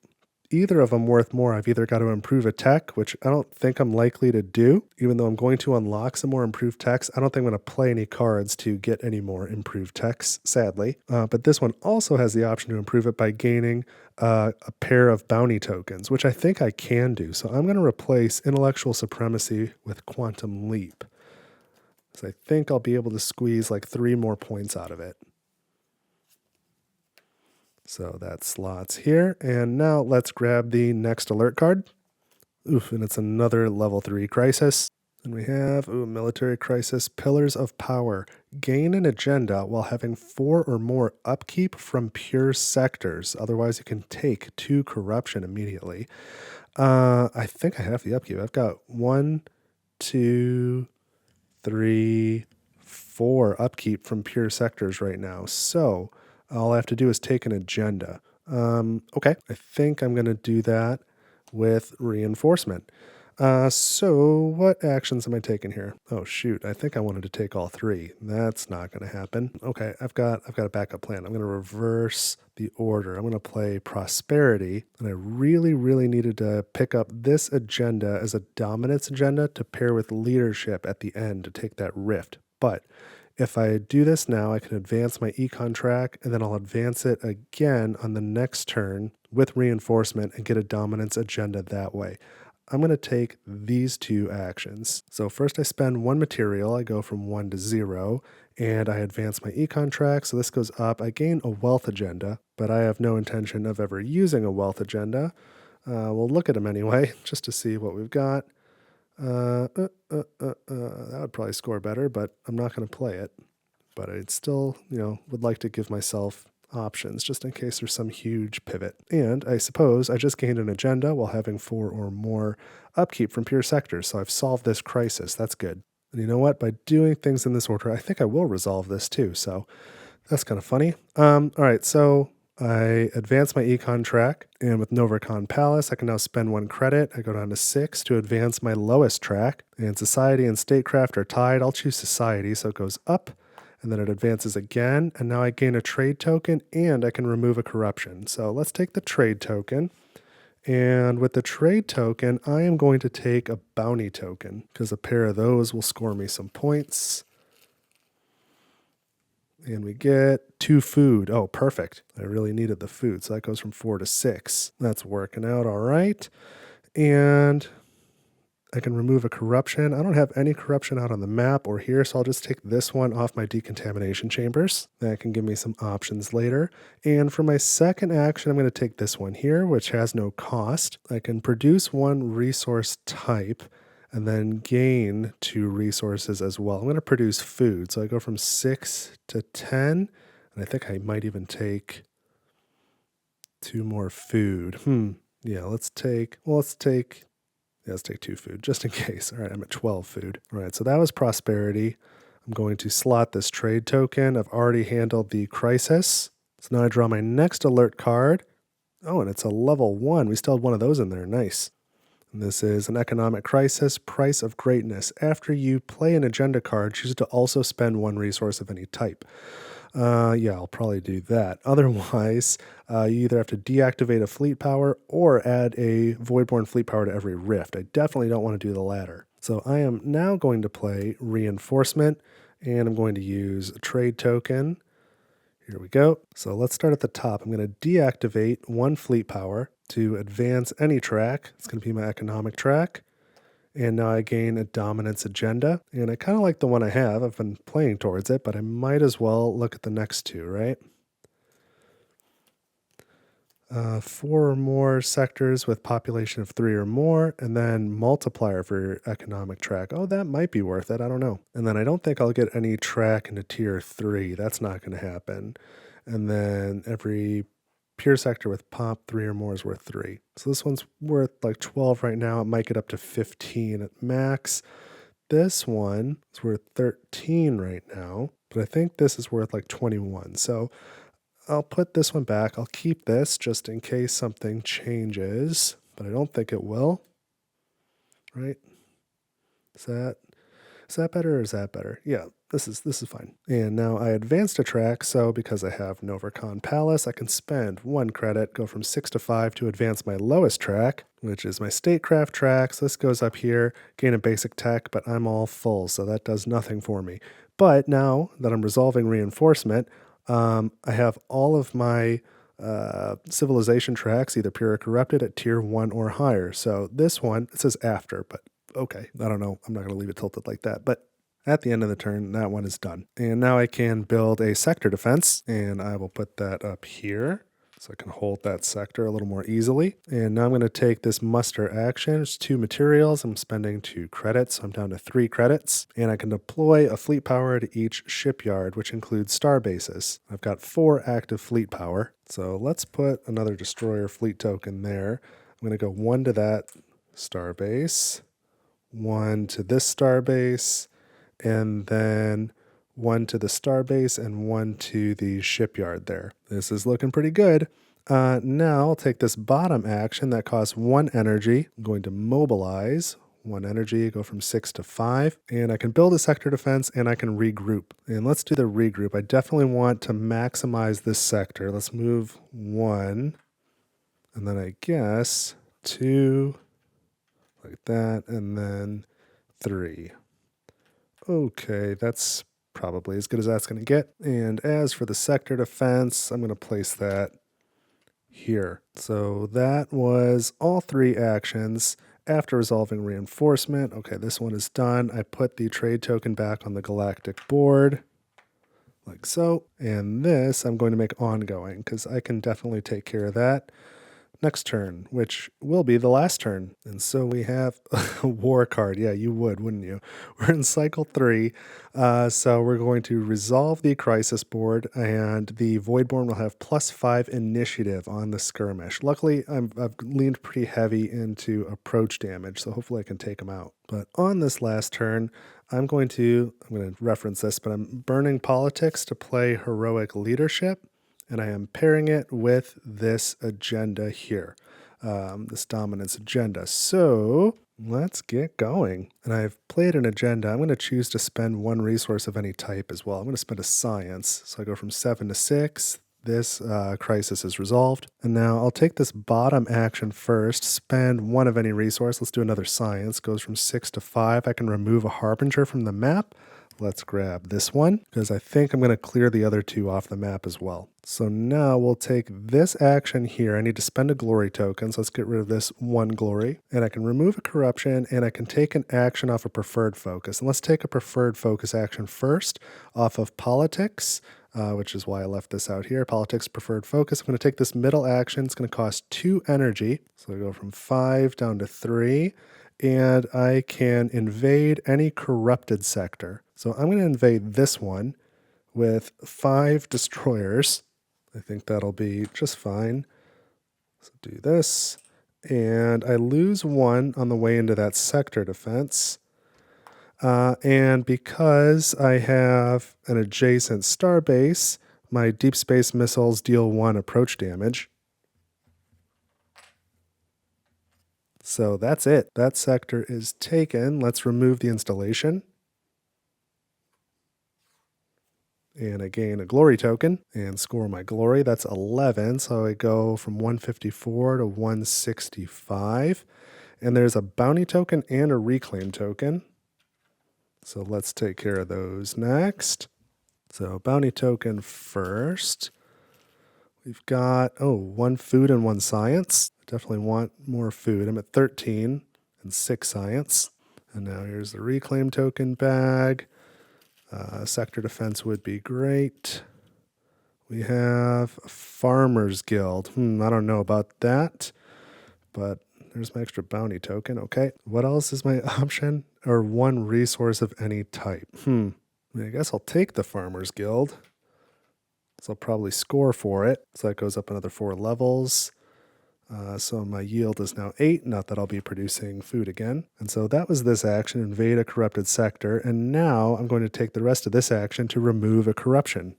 either of them worth more, I've either got to improve a tech, which I don't think I'm likely to do, even though I'm going to unlock some more improved techs. I don't think I'm going to play any cards to get any more improved techs, sadly. But this one also has the option to improve it by gaining a pair of bounty tokens, which I think I can do. So I'm going to replace Intellectual Supremacy with Quantum Leap. So I think I'll be able to squeeze like 3 more points out of it. So that slots here. And now let's grab the next alert card. Oof, and it's another level 3 crisis. And we have military crisis, Pillars of Power. Gain an agenda while having 4 or more upkeep from pure sectors. Otherwise, you can take 2 corruption immediately. I think I have the upkeep. I've got 1, 2, 3, 4 upkeep from pure sectors right now. So all I have to do is take an agenda. Okay, I think I'm going to do that with reinforcement. So what actions am I taking here? Oh shoot, I think I wanted to take all three. That's not going to happen. Okay, I've got a backup plan. I'm going to reverse the order. I'm going to play Prosperity, and I really needed to pick up this agenda as a dominance agenda to pair with Leadership at the end to take that rift. But if I do this now, I can advance my econ track, and then I'll advance it again on the next turn with reinforcement and get a dominance agenda that way. I'm going to take these two actions. So first I spend one material, I go from 1 to 0, and I advance my econ track, so this goes up. I gain a wealth agenda, but I have no intention of ever using a wealth agenda. We'll look at them anyway, just to see what we've got. That would probably score better, but I'm not going to play it. But I'd still, would like to give myself options just in case there's some huge pivot. And I suppose I just gained an agenda while having 4 or more upkeep from pure sectors, so I've solved this crisis. That's good. And you know what? By doing things in this order, I think I will resolve this too, so that's kind of funny. All right, so I advance my econ track, and with Novercon Palace, I can now spend 1 credit. I go down to 6 to advance my lowest track, and Society and Statecraft are tied. I'll choose Society, so it goes up, and then it advances again, and now I gain a trade token, and I can remove a corruption. So let's take the trade token, and with the trade token, I am going to take a bounty token, because a pair of those will score me some points. And we get 2 food. Oh, perfect. I really needed the food, so that goes from 4 to 6. That's working out all right. And I can remove a corruption. I don't have any corruption out on the map or here, so I'll just take this one off my Decontamination Chambers. That can give me some options later. And for my second action, I'm going to take this one here, which has no cost. I can produce 1 resource type and then gain 2 resources as well. I'm going to produce food, so I go from 6 to 10, and I think I might even take 2 more food. Yeah, let's take 2 food, just in case. All right, I'm at 12 food. All right, so that was Prosperity. I'm going to slot this trade token. I've already handled the crisis. So now I draw my next alert card. Oh, and it's a level 1. We still have one of those in there. Nice. And this is an economic crisis, Price of Greatness. After you play an agenda card, choose to also spend 1 resource of any type. Yeah, I'll probably do that. Otherwise, you either have to deactivate a fleet power or add a Voidborn fleet power to every rift. I definitely don't want to do the latter. So I am now going to play Reinforcement, and I'm going to use a trade token. Here we go. So let's start at the top. I'm going to deactivate 1 fleet power to advance any track. It's going to be my economic track. And now I gain a dominance agenda. And I kind of like the one I have. I've been playing towards it, but I might as well look at the next 2, right? 4 or more sectors with population of 3 or more, and then multiplier for your economic track. Oh, that might be worth it. I don't know. And then I don't think I'll get any track into tier 3. That's not going to happen. And then every pure sector with pop 3 or more is worth 3. So this one's worth like 12 right now. It might get up to 15 at max. This one is worth 13 right now, but I think this is worth like 21. So I'll put this one back. I'll keep this just in case something changes, but I don't think it will. Right? Is that better or is that better? Yeah, this is fine. And now I advanced a track, so because I have Novercon Palace, I can spend 1 credit, go from 6 to 5 to advance my lowest track, which is my Statecraft track. So this goes up here, gain a basic tech, but I'm all full, so that does nothing for me. But now that I'm resolving reinforcement, I have all of my civilization tracks, either pure or corrupted, at tier 1 or higher. So this one, it says after, but okay, I don't know. I'm not going to leave it tilted like that. But at the end of the turn, that one is done. And now I can build a sector defense, and I will put that up here so I can hold that sector a little more easily. And now I'm going to take this muster action. It's 2 materials. I'm spending 2 credits, so I'm down to 3 credits. And I can deploy a fleet power to each shipyard, which includes star bases. I've got 4 active fleet power. So let's put another destroyer fleet token there. I'm going to go 1 to that star base, 1 to this star base, and then 1 to the star base and 1 to the shipyard there. This is looking pretty good. Now I'll take this bottom action that costs 1 energy. I'm going to mobilize 1 energy, go from 6 to 5. And I can build a sector defense and I can regroup. And let's do the regroup. I definitely want to maximize this sector. Let's move 1. And then I guess 2, like that, and then 3. Okay, that's probably as good as that's going to get. And as for the sector defense, I'm going to place that here. So that was all 3 actions after resolving reinforcement. Okay, this one is done. I put the trade token back on the Galactic board, like so. And this I'm going to make ongoing because I can definitely take care of that next turn, which will be the last turn. And so we have a war card. Yeah, you would, wouldn't you? We're in cycle 3. So we're going to resolve the crisis board, and the Voidborn will have +5 initiative on the skirmish. Luckily, I've leaned pretty heavy into approach damage, so hopefully I can take them out. But on this last turn, I'm going to reference this, but I'm burning politics to play heroic leadership. And I am pairing it with this agenda here, this dominance agenda. So let's get going. And I've played an agenda. I'm going to choose to spend 1 resource of any type as well. I'm going to spend a science. So I go from 7 to 6. This crisis is resolved. And now I'll take this bottom action first, spend 1 of any resource. Let's do another science. Goes from 6 to 5. I can remove a harbinger from the map. Let's grab this one because I think I'm going to clear the other 2 off the map as well. So now we'll take this action here. I need to spend a glory token, so let's get rid of this 1 glory. And I can remove a corruption, and I can take an action off a preferred focus. And let's take a preferred focus action first off of politics, which is why I left this out here. Politics, preferred focus. I'm going to take this middle action. It's going to cost 2 energy. So I go from 5 down to 3. And I can invade any corrupted sector. So I'm going to invade this one with 5 destroyers. I think that'll be just fine. So do this. And I lose 1 on the way into that sector defense. And because I have an adjacent starbase, my deep space missiles deal 1 approach damage. So that's it. That sector is taken. Let's remove the installation. And I gain a glory token and score my glory. That's 11. So I go from 154 to 165. And there's a bounty token and a reclaim token. So let's take care of those next. So bounty token first. We've got, 1 food and 1 science. Definitely want more food. I'm at 13 and 6 science. And now here's the reclaim token bag. Sector defense would be great. We have Farmers Guild. I don't know about that, but there's my extra bounty token. Okay. What else is my option? Or 1 resource of any type. I guess I'll take the Farmers Guild. So I'll probably score for it. So that goes up another 4 levels. So my yield is now 8, not that I'll be producing food again. And so that was this action, invade a corrupted sector, and now I'm going to take the rest of this action to remove a corruption.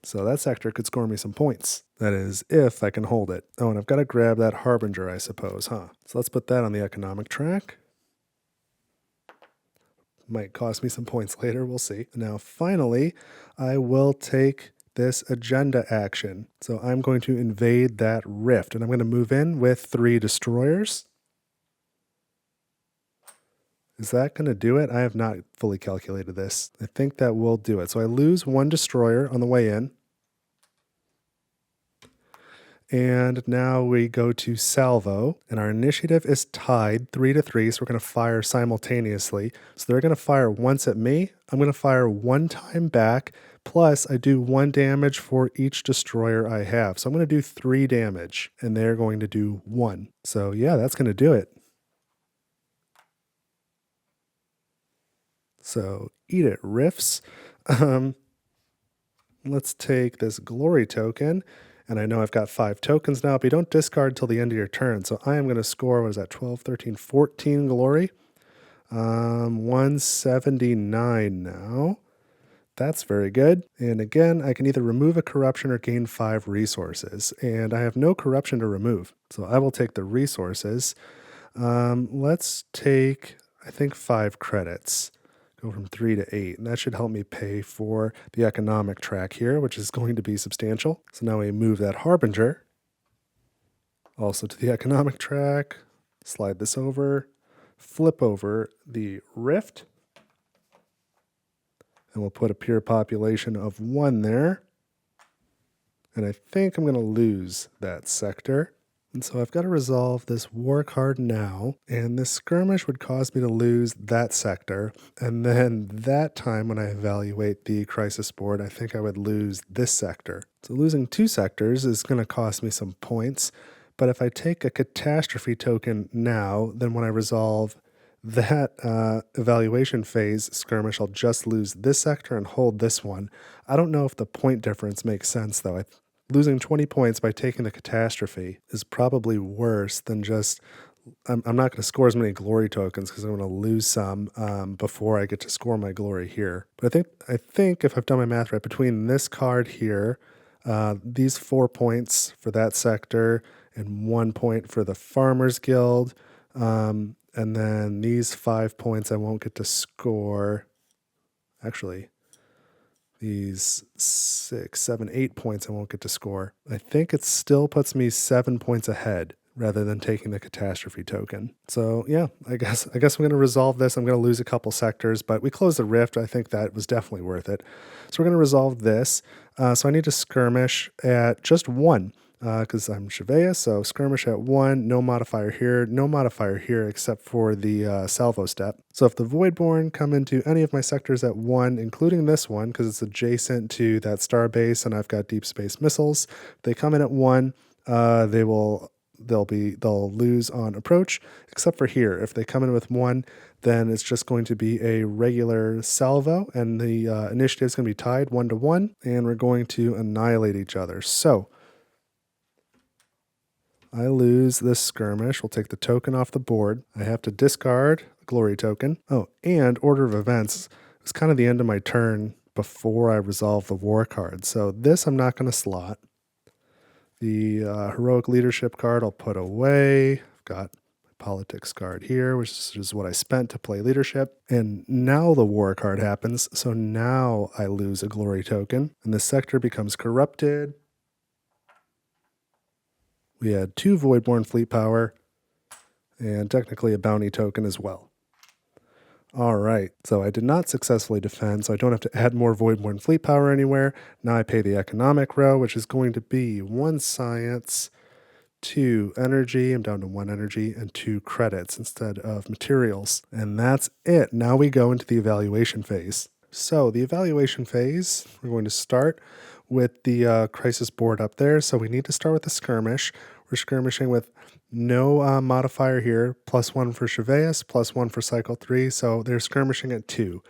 So that sector could score me some points. That is, if I can hold it. Oh, and I've got to grab that harbinger, I suppose, huh? So let's put that on the economic track. Might cost me some points later, we'll see. Now, finally, I will take this agenda action. So I'm going to invade that rift, and I'm going to move in with 3 destroyers. Is that going to do it? I have not fully calculated this. I think that will do it. So I lose 1 destroyer on the way in. And now we go to salvo, and our initiative is tied 3 to 3, so we're going to fire simultaneously. So they're going to fire once at me. I'm going to fire 1 time back, plus I do 1 damage for each destroyer I have. So I'm going to do 3 damage, and they're going to do 1. So yeah, that's going to do it. So eat it, Rifts. Let's take this glory token. And I know I've got 5 tokens now, but you don't discard till the end of your turn. So I am going to score, what is that, 12, 13, 14 glory. 179 now. That's very good. And again, I can either remove a corruption or gain 5 resources. And I have no corruption to remove. So I will take the resources. Let's take, I think, 5 credits. Go from 3 to 8. And that should help me pay for the economic track here, which is going to be substantial. So now we move that Harbinger also to the economic track. Slide this over. Flip over the Rift. And we'll put a pure population of 1 there. And I think I'm going to lose that sector. And so I've got to resolve this war card now. And this skirmish would cause me to lose that sector. And then that time when I evaluate the crisis board, I think I would lose this sector. So losing 2 sectors is going to cost me some points. But if I take a catastrophe token now, then when I resolve that evaluation phase skirmish, I'll just lose this sector and hold this one. I don't know if the point difference makes sense, though. Losing 20 points by taking the catastrophe is probably worse than just... I'm not going to score as many glory tokens because I'm going to lose some before I get to score my glory here. But I think if I've done my math right, between this card here, these 4 points for that sector, and 1 point for the Farmers Guild, and then these 5 points I won't get to score. Actually, these 6, 7, 8 points I won't get to score. I think it still puts me 7 points ahead rather than taking the catastrophe token. So yeah, I guess I'm going to resolve this. I'm going to lose a couple sectors, but we closed the Rift. I think that was definitely worth it. So we're going to resolve this. So I need to skirmish at just 1. Because I'm Shiveus, so skirmish at 1, no modifier here except for the salvo step. So if the Voidborn come into any of my sectors at 1, including this one, because it's adjacent to that star base and I've got deep space missiles, if they come in at 1, they'll lose on approach, except for here. If they come in with 1, then it's just going to be a regular salvo, and the initiative is going to be tied 1 to 1, and we're going to annihilate each other. So I lose this skirmish. We'll take the token off the board. I have to discard a glory token. Oh, and order of events is kind of the end of my turn before I resolve the war card. So this I'm not going to slot. The heroic leadership card I'll put away. I've got my politics card here, which is what I spent to play leadership. And now the war card happens. So now I lose a glory token, and the sector becomes corrupted. We had 2 Voidborn fleet power, and technically a bounty token as well. All right, so I did not successfully defend, so I don't have to add more Voidborn fleet power anywhere. Now I pay the economic row, which is going to be 1 science, 2 energy, I'm down to 1 energy, and 2 credits instead of materials. And that's it. Now we go into the evaluation phase. So the evaluation phase, we're going to start with the crisis board up there. So we need to start with a skirmish. We're skirmishing with no modifier here, +1 for Shiveus, +1 for cycle 3. So they're skirmishing at 2.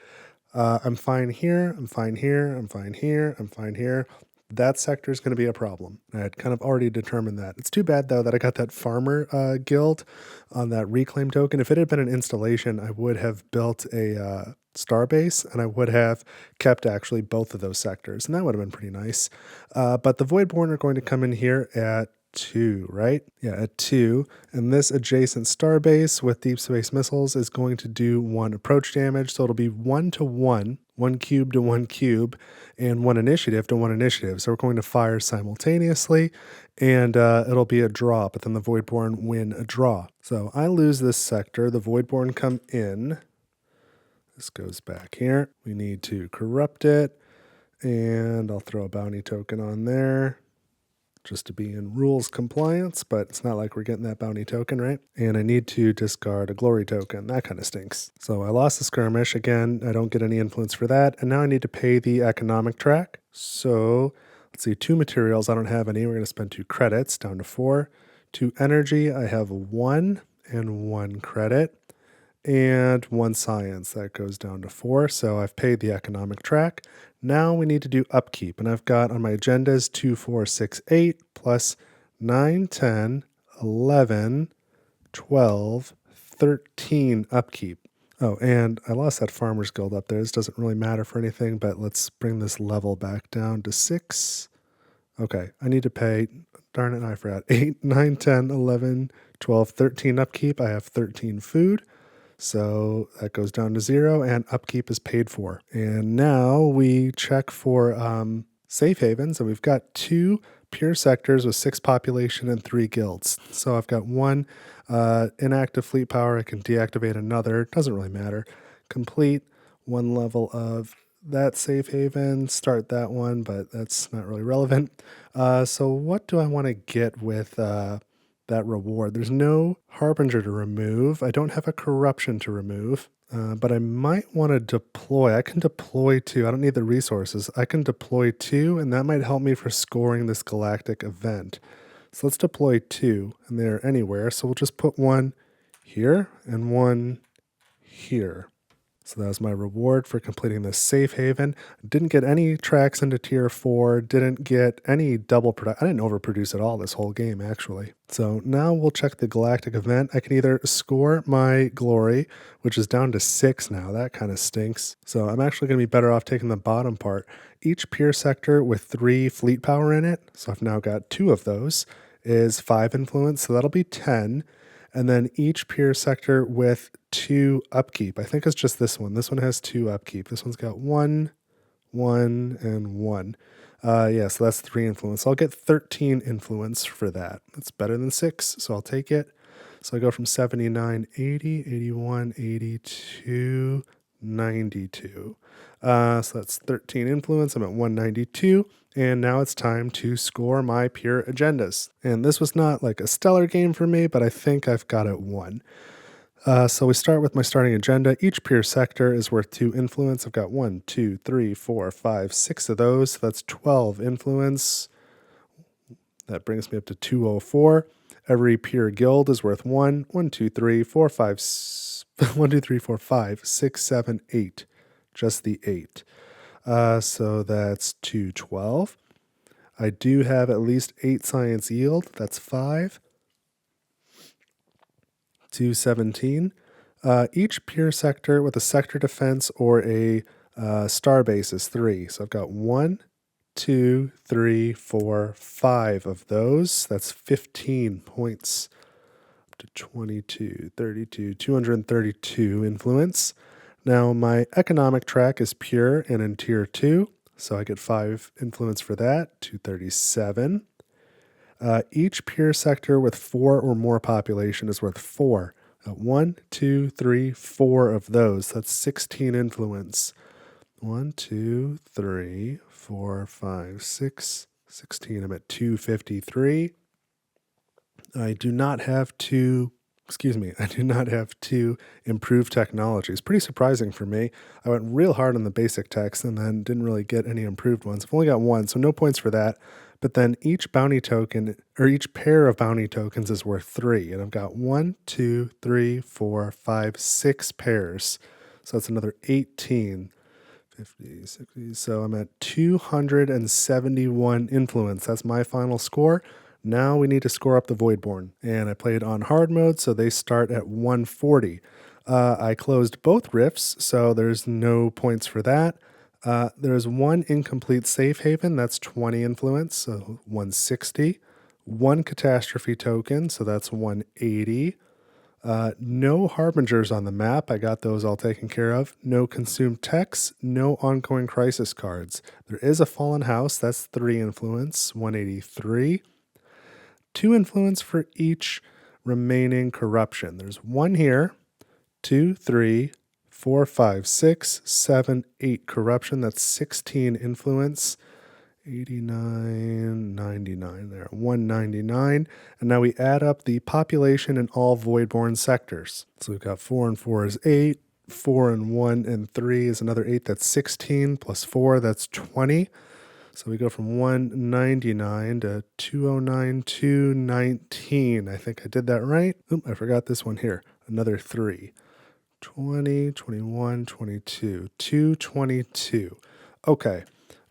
I'm fine here, I'm fine here, I'm fine here, I'm fine here. That sector is going to be a problem. I had kind of already determined that. It's too bad, though, that I got that farmer guild on that reclaim token. If it had been an installation, I would have built a starbase, and I would have kept actually both of those sectors, and that would have been pretty nice. But the Voidborn are going to come in here at 2, right? Yeah, at 2. And this adjacent starbase with deep space missiles is going to do 1 approach damage. So it'll be 1 to 1, 1 cube to 1 cube, and 1 initiative to 1 initiative. So we're going to fire simultaneously, and it'll be a draw, but then the Voidborn win a draw. So I lose this sector. The Voidborn come in. This goes back here. We need to corrupt it, and I'll throw a bounty token on there just to be in rules compliance, but it's not like we're getting that bounty token, right? And I need to discard a glory token. That kind of stinks. So I lost the skirmish. Again, I don't get any influence for that. And now I need to pay the economic track. So let's see, 2 materials. I don't have any. We're going to spend 2 credits, down to 4. 2 energy. I have 1 and 1 credit. And 1 science. That goes down to 4. So I've paid the economic track. Now we need to do upkeep. And I've got on my agendas 2, 4, 6, 8 plus 9, 10, 11, 12, 13 upkeep. Oh, and I lost that Farmer's Guild up there. This doesn't really matter for anything, but let's bring this level back down to 6. Okay, I need to pay, darn it, I forgot, 8, 9, 10, 11, 12, 13 upkeep. I have 13 food. So that goes down to 0, and upkeep is paid for. And now we check for safe havens, and we've got 2 pure sectors with 6 population and 3 guilds. So I've got 1 inactive fleet power. I can deactivate another. Doesn't really matter. Complete 1 level of that safe haven. Start that one, but that's not really relevant. So what do I want to get with that reward? There's no Harbinger to remove. I don't have a Corruption to remove, but I might want to deploy. I can deploy 2. I don't need the resources. I can deploy 2, and that might help me for scoring this Galactic event. So let's deploy 2, and they're anywhere. So we'll just put 1 here and 1 here. So that was my reward for completing this safe haven. Didn't get any tracks into tier 4, didn't get any double production. I didn't overproduce at all this whole game, actually. So now we'll check the Galactic event. I can either score my glory, which is down to 6 now. That kind of stinks. So I'm actually going to be better off taking the bottom part. Each peer sector with 3 fleet power in it, so I've now got 2 of those, is 5 influence, so that'll be 10. And then each peer sector with 2 upkeep. I think it's just this one. This one has 2 upkeep. This one's got 1, 1, and 1. Yeah, so that's 3 influence. I'll get 13 influence for that. That's better than 6, so I'll take it. So I go from 79, 80, 81, 82, 92. So that's 13 influence. I'm at 192. And now it's time to score my pure agendas. And this was not like a stellar game for me, but I think I've got it won. So we start with my starting agenda. Each pure sector is worth 2 influence. I've got 1, 2, 3, 4, 5, 6 of those. So that's 12 influence. That brings me up to 204. Every pure guild is worth 1. 1, 2, 3, 4, 5, 1, 2, 3, 4, 5, 6, 7, 8. Just the 8. So that's 212. I do have at least 8 science yield. That's 5. 217. Each pure sector with a sector defense or a star base is 3. So I've got 1, 2, 3, 4, 5 of those. That's 15 points. Up to 22, 32, 232 influence. Now my economic track is pure and in tier 2, so I get 5 influence for that, 237. Each pure sector with 4 or more population is worth 4. 1, 2, 3, 4 of those. That's 16 influence. 1, 2, 3, 4, 5, 6, 16. I'm at 253. I do not have to improve technology. It's pretty surprising for me. I went real hard on the basic techs and then didn't really get any improved ones. I've only got 1, so no points for that. But then each bounty token, or each pair of bounty tokens is worth 3. And I've got 1, 2, 3, 4, 5, 6 pairs. So that's another 18. 50, 60. So I'm at 271 influence. That's my final score. Now we need to score up the Voidborn. And I played on hard mode, so they start at 140. I closed both rifts, so there's no points for that. There's 1 incomplete safe haven, that's 20 influence, so 160. 1 catastrophe token, so that's 180. No harbingers on the map. I got those all taken care of. No consumed techs, no ongoing crisis cards. There is a fallen house, that's 3 influence, 183. 2 influence for each remaining corruption. There's 1 here, 2, 3, 4, 5, 6, 7, 8 corruption. That's 16 influence. 89, 99 there, 199. And now we add up the population in all Voidborn sectors. So we've got 4 and 4 is 8, 4 and 1 and 3 is another 8, that's 16, plus 4, that's 20. So we go from 199 to 209, 219. I think I did that right. Oop, I forgot this one here. Another 3. 20, 21, 22, 222. Okay.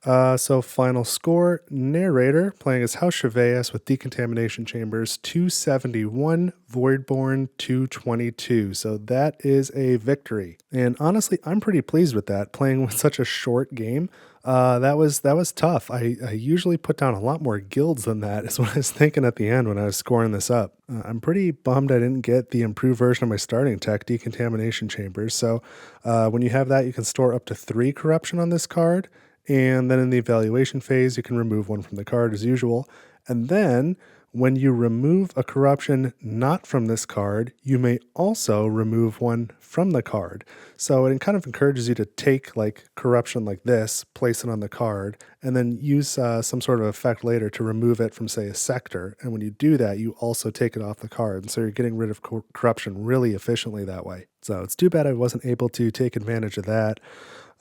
So final score, narrator playing as House Shiveus with Decontamination Chambers 271, Voidborn 222. So that is a victory. And honestly, I'm pretty pleased with that, playing with such a short game. That was tough. I usually put down a lot more guilds than that, is what I was thinking at the end when I was scoring this up. I'm pretty bummed I didn't get the improved version of my starting tech, Decontamination Chambers. So when you have that, you can store up to 3 corruption on this card. And then in the evaluation phase, you can remove one from the card as usual. And then when you remove a corruption not from this card, you may also remove one from the card. So it kind of encourages you to take like corruption like this, place it on the card, and then use some sort of effect later to remove it from, say, a sector. And when you do that, you also take it off the card. And so you're getting rid of corruption really efficiently that way. So it's too bad I wasn't able to take advantage of that.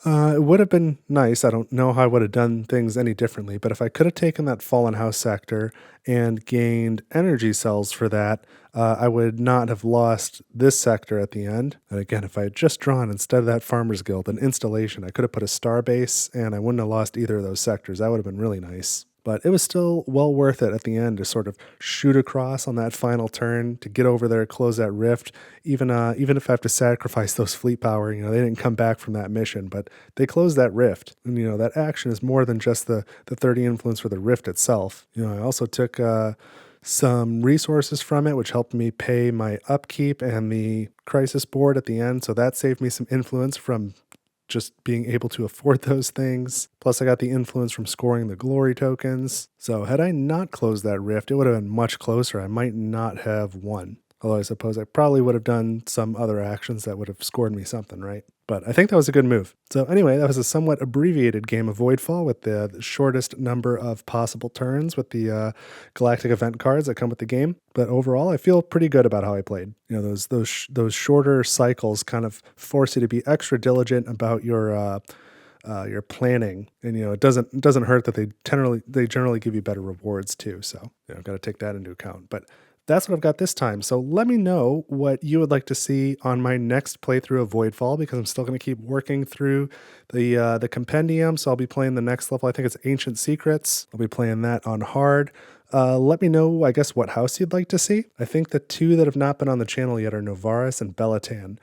It would have been nice. I don't know how I would have done things any differently, but if I could have taken that Fallen House sector and gained energy cells for that, I would not have lost this sector at the end. And again, if I had just drawn, instead of that Farmer's Guild, an installation, I could have put a star base and I wouldn't have lost either of those sectors. That would have been really nice. But it was still well worth it at the end to sort of shoot across on that final turn, to get over there, close that rift. Even if I have to sacrifice those fleet power, they didn't come back from that mission, but they closed that rift. And, that action is more than just the 30 influence for the rift itself. I also took some resources from it, which helped me pay my upkeep and the crisis board at the end. So that saved me some influence from just being able to afford those things. Plus I got the influence from scoring the glory tokens. So had I not closed that rift, it would have been much closer. I might not have won. Although I suppose I probably would have done some other actions that would have scored me something, right? But I think that was a good move. So anyway, that was a somewhat abbreviated game of Voidfall with the shortest number of possible turns with the Galactic event cards that come with the game. But overall, I feel pretty good about how I played. Those shorter cycles kind of force you to be extra diligent about your planning, and it doesn't hurt that they generally give you better rewards too. So got to take that into account. But that's what I've got this time. So let me know what you would like to see on my next playthrough of Voidfall, because I'm still going to keep working through the compendium. So I'll be playing the next level. I think it's Ancient Secrets. I'll be playing that on hard. Let me know, I guess, what house you'd like to see. I think the 2 that have not been on the channel yet are Novaris and Belatan.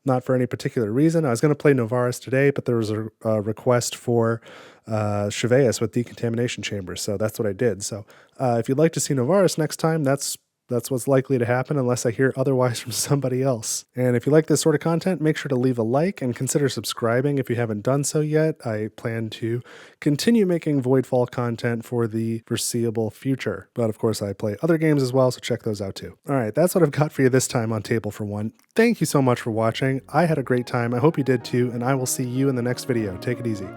Not for any particular reason. I was going to play Novaris today, but there was a request for Shiveus with Decontamination Chambers, so that's what I did. So if you'd like to see Novaris next time, that's what's likely to happen unless I hear otherwise from somebody else. And if you like this sort of content, make sure to leave a like and consider subscribing if you haven't done so yet. I plan to continue making Voidfall content for the foreseeable future. But of course, I play other games as well, so check those out too. All right, that's what I've got for you this time on Table for One. Thank you so much for watching. I had a great time. I hope you did too, and I will see you in the next video. Take it easy.